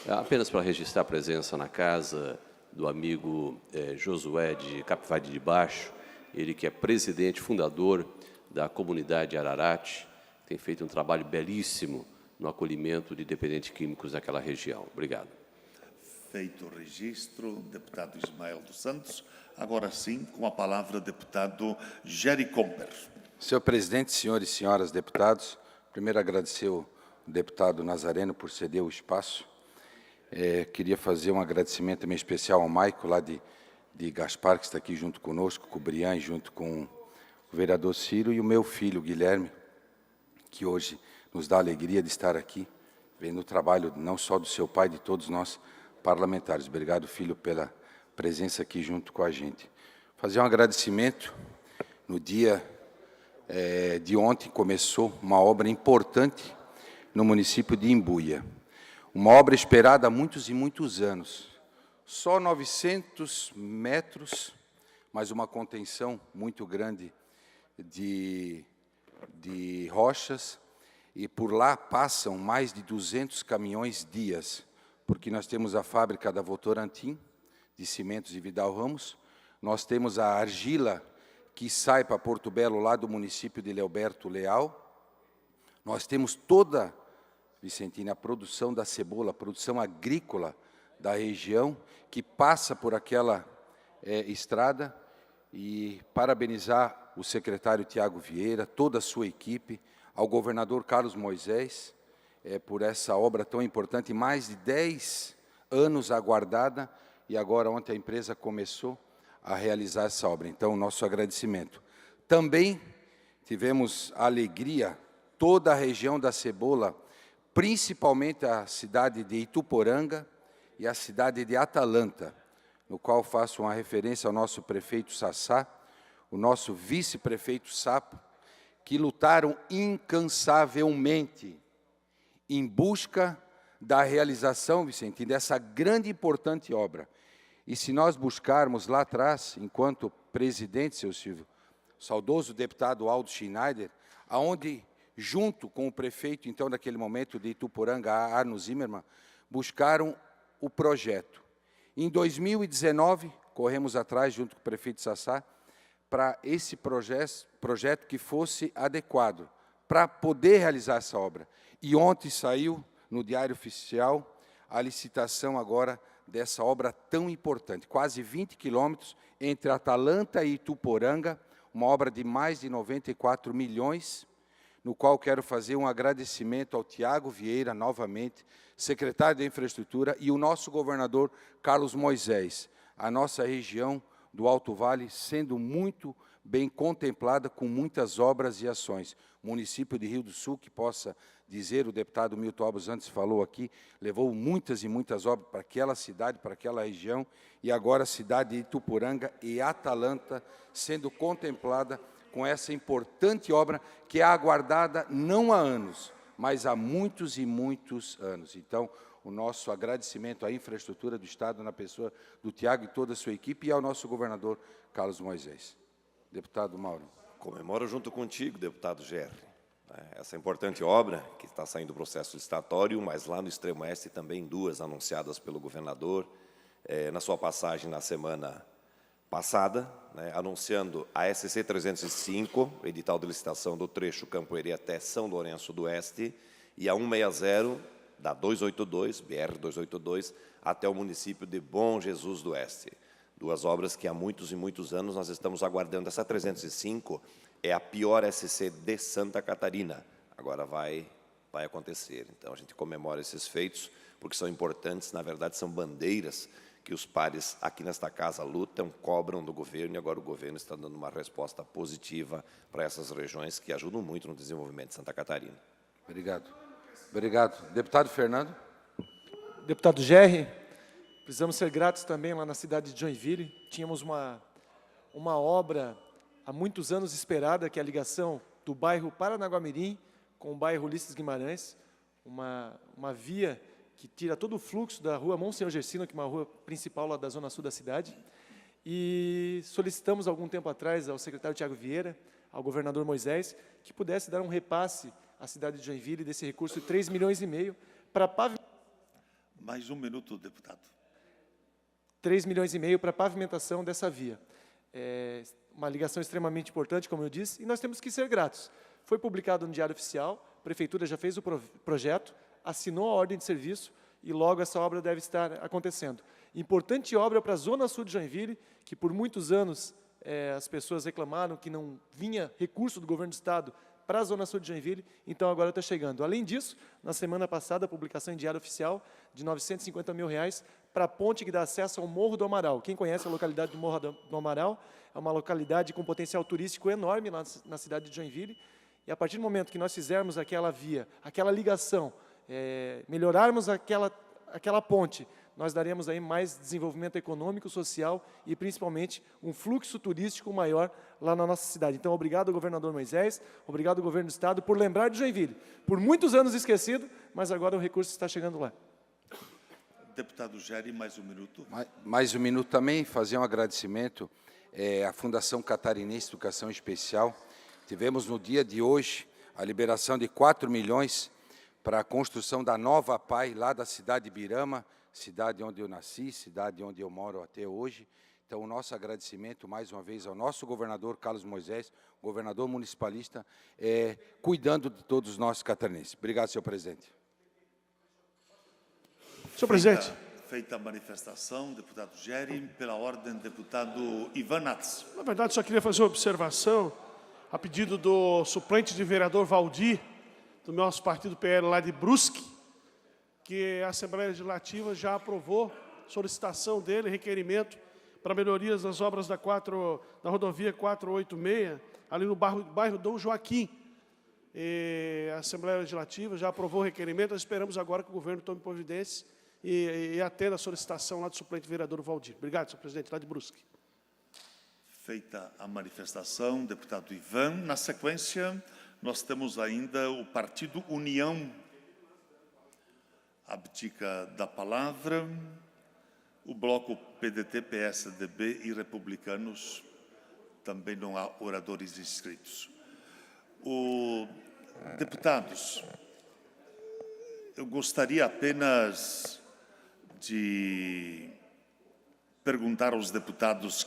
Apenas para registrar a presença na casa do amigo Josué de Capivari de Baixo, ele que é presidente, fundador da comunidade Ararate, tem feito um trabalho belíssimo no acolhimento de dependentes químicos naquela região. Obrigado. Feito o registro, deputado Ismael dos Santos. Agora sim, com a palavra, deputado Geri Comper. Senhor presidente, senhores e senhoras deputados, primeiro agradecer ao deputado Nazareno por ceder o espaço. Queria fazer um agradecimento também especial ao Maico, lá de Gaspar, que está aqui junto conosco, com o Brian, junto com o vereador Ciro, e o meu filho, Guilherme, que hoje nos dá a alegria de estar aqui, vendo o trabalho não só do seu pai, de todos nós parlamentares. Obrigado, filho, pela presença aqui junto com a gente. Fazer um agradecimento. No dia de ontem começou uma obra importante no município de Imbuia. Uma obra esperada há muitos e muitos anos. Só 900 metros, mas uma contenção muito grande de rochas, e por lá passam mais de 200 caminhões dias, porque nós temos a fábrica da Votorantim, de cimentos de Vidal Ramos, nós temos a argila que sai para Porto Belo, lá do município de Leoberto Leal, nós temos toda, Vicentina, a produção da cebola, a produção agrícola da região, que passa por aquela estrada, e parabenizar o secretário Tiago Vieira, toda a sua equipe, ao governador Carlos Moisés, por essa obra tão importante, mais de 10 anos aguardada, e agora ontem a empresa começou a realizar essa obra. Então, nosso agradecimento. Também tivemos a alegria, toda a região da cebola, principalmente a cidade de Ituporanga e a cidade de Atalanta, no qual faço uma referência ao nosso prefeito Sassá, o nosso vice-prefeito Sapo, que lutaram incansavelmente em busca da realização, Vicente, dessa grande e importante obra. E se nós buscarmos lá atrás, enquanto presidente, seu Silvio, o saudoso deputado Aldo Schneider, aonde, junto com o prefeito, então, naquele momento, de Ituporanga, Arno Zimmermann, buscaram o projeto. Em 2019, corremos atrás, junto com o prefeito Sassá, para esse projeto que fosse adequado, para poder realizar essa obra. E ontem saiu no Diário Oficial a licitação agora dessa obra tão importante, quase 20 quilômetros entre Atalanta e Ituporanga, uma obra de mais de 94 milhões, no qual quero fazer um agradecimento ao Tiago Vieira, novamente, secretário da Infraestrutura, e o nosso governador Carlos Moisés, a nossa região do Alto Vale sendo muito bem contemplada com muitas obras e ações. O município de Rio do Sul, que possa dizer, o deputado Milton Obos antes falou aqui, levou muitas e muitas obras para aquela cidade, para aquela região, e agora a cidade de Ituporanga e Atalanta sendo contemplada com essa importante obra que é aguardada não há anos, mas há muitos e muitos anos. Então, o nosso agradecimento à infraestrutura do Estado, na pessoa do Tiago e toda a sua equipe, e ao nosso governador Carlos Moisés. Deputado Mauro. Comemoro junto contigo, deputado Gerri, essa importante obra que está saindo do processo licitatório, mas lá no extremo oeste também duas anunciadas pelo governador na sua passagem na semana passada, anunciando a SC 305, edital de licitação do trecho Campoerê até São Lourenço do Oeste, e a 160 da 282, BR-282, até o município de Bom Jesus do Oeste. Duas obras que há muitos e muitos anos nós estamos aguardando. Essa 305 é a pior SC de Santa Catarina. Agora vai acontecer. Então, a gente comemora esses feitos, porque são importantes, na verdade, são bandeiras que os pares aqui nesta casa lutam, cobram do governo, e agora o governo está dando uma resposta positiva para essas regiões que ajudam muito no desenvolvimento de Santa Catarina. Obrigado. Obrigado. Deputado Fernando. Deputado Gerri, precisamos ser gratos também lá na cidade de Joinville. Tínhamos uma obra há muitos anos esperada, que é a ligação do bairro Paranaguamirim com o bairro Ulisses Guimarães, uma via que tira todo o fluxo da rua Monsenhor Gersino, que é uma rua principal lá da zona sul da cidade. E solicitamos, algum tempo atrás, ao secretário Tiago Vieira, ao governador Moisés, que pudesse dar um repasse à cidade de Joinville desse recurso de 3,5 milhões para pavimentação. Mais um minuto, deputado. 3,5 milhões para pavimentação dessa via. É uma ligação extremamente importante, como eu disse, e nós temos que ser gratos. Foi publicado no Diário Oficial, a Prefeitura já fez o projeto, assinou a ordem de serviço e logo essa obra deve estar acontecendo. Importante obra para a Zona Sul de Joinville, que por muitos anos as pessoas reclamaram que não vinha recurso do governo do Estado para a Zona Sul de Joinville, então agora está chegando. Além disso, na semana passada, a publicação em Diário Oficial de R$ 950 mil para a ponte que dá acesso ao Morro do Amaral. Quem conhece a localidade do Morro do Amaral, é uma localidade com potencial turístico enorme lá na cidade de Joinville, e a partir do momento que nós fizermos aquela via, aquela ligação, melhorarmos aquela ponte, nós daremos aí mais desenvolvimento econômico, social e, principalmente, um fluxo turístico maior lá na nossa cidade. Então, obrigado ao governador Moisés, obrigado ao governo do Estado por lembrar de Joinville. Por muitos anos esquecido, mas agora o recurso está chegando lá. Deputado Gerri, mais um minuto. Mais um minuto também, fazer um agradecimento à Fundação Catarinense de Educação Especial. Tivemos no dia de hoje a liberação de 4 milhões para a construção da nova PAI, lá da cidade de Birama, cidade onde eu nasci, cidade onde eu moro até hoje. Então, o nosso agradecimento, mais uma vez, ao nosso governador Carlos Moisés, governador municipalista, cuidando de todos os nossos catarinenses. Obrigado, senhor presidente. Senhor presidente. Feita a manifestação, deputado Gerri, pela ordem, deputado Ivan Nats. Na verdade, só queria fazer uma observação, a pedido do suplente de vereador Valdir, do nosso partido PL lá de Brusque, que a Assembleia Legislativa já aprovou solicitação dele, requerimento para melhorias das obras da rodovia 486, ali no bairro Dom Joaquim. E a Assembleia Legislativa já aprovou o requerimento, nós esperamos agora que o governo tome providência e atenda a solicitação lá do suplente vereador Valdir. Obrigado, senhor presidente, lá de Brusque. Feita a manifestação, deputado Ivan. Na sequência, nós temos ainda o Partido União. Abdica da palavra. O bloco PDT, PSDB e Republicanos, também não há oradores inscritos. Deputados, eu gostaria apenas de perguntar aos deputados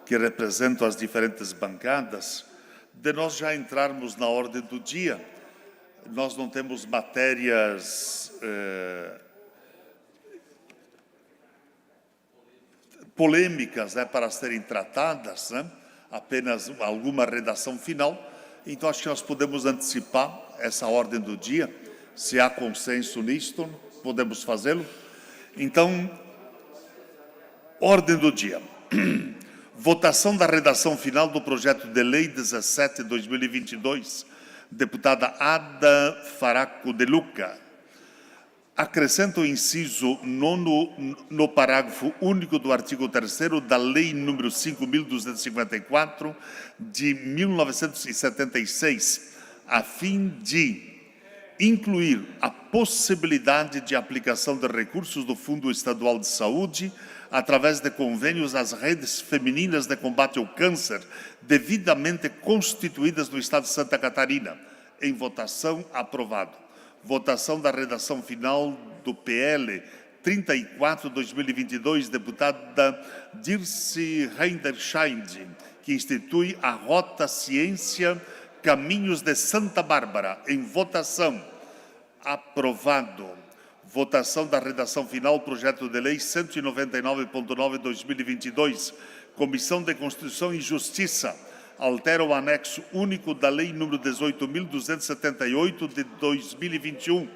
que representam as diferentes bancadas, de nós já entrarmos na ordem do dia. Nós não temos matérias polêmicas, né, para serem tratadas, né, apenas alguma redação final. Então, acho que nós podemos antecipar essa ordem do dia. Se há consenso nisto, podemos fazê-lo. Então, ordem do dia. Votação da redação final do projeto de lei 17/2022, deputada Ada Faraco de Luca. Acrescenta o inciso 9º no parágrafo único do artigo 3º da Lei nº 5.254, de 1976, a fim de incluir a possibilidade de aplicação de recursos do Fundo Estadual de Saúde através de convênios às redes femininas de combate ao câncer devidamente constituídas no Estado de Santa Catarina. Em votação, aprovado. Votação da redação final do PL 34/2022, deputada Dirce Reinderscheid, que institui a Rota Ciência Caminhos de Santa Bárbara. Em votação, aprovado. Votação da redação final, projeto de lei 199.9/2022, Comissão de Constituição e Justiça, altera o anexo único da Lei nº 18.278 de 2021,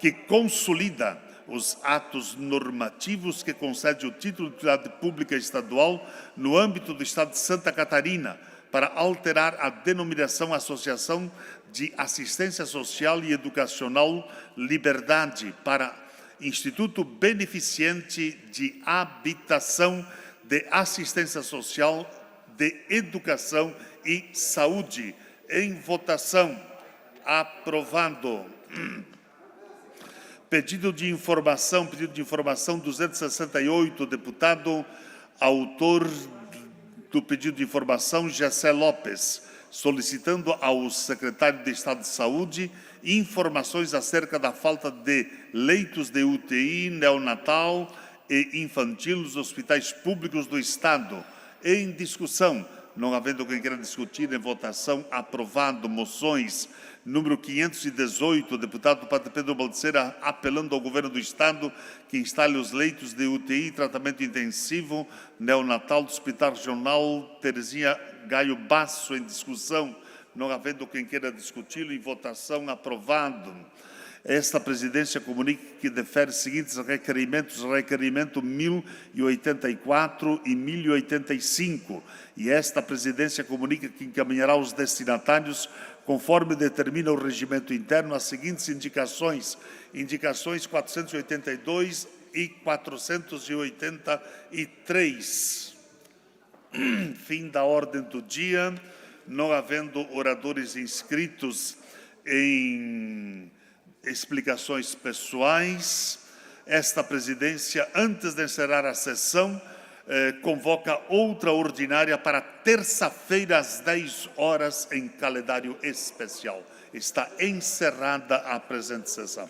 que consolida os atos normativos que concede o título de utilidade pública estadual no âmbito do Estado de Santa Catarina, para alterar a denominação Associação de Assistência Social e Educacional Liberdade para Instituto Beneficente de Habitação, de Assistência Social, de Educação e Saúde. Em votação, aprovado. Pedido de informação 268, deputado autor do pedido de informação, Gessé Lopes, solicitando ao secretário de Estado de Saúde informações acerca da falta de leitos de UTI neonatal e infantil nos hospitais públicos do Estado. Em discussão, não havendo quem queira discutir, em votação, aprovado. Moções número 518, deputado Padre Pedro Baldiceira, apelando ao governo do Estado que instale os leitos de UTI e tratamento intensivo neonatal do Hospital Regional Terezinha Gaio Basso. Em discussão, não havendo quem queira discuti-lo, em votação, aprovado. Esta presidência comunica que defere os seguintes requerimentos: requerimento 1084 e 1085. E esta presidência comunica que encaminhará os destinatários, conforme determina o regimento interno, as seguintes indicações: indicações 482 e 483. Fim da ordem do dia. Não havendo oradores inscritos em explicações pessoais, esta presidência, antes de encerrar a sessão, convoca outra ordinária para terça-feira, às 10 horas, em calendário especial. Está encerrada a presente sessão.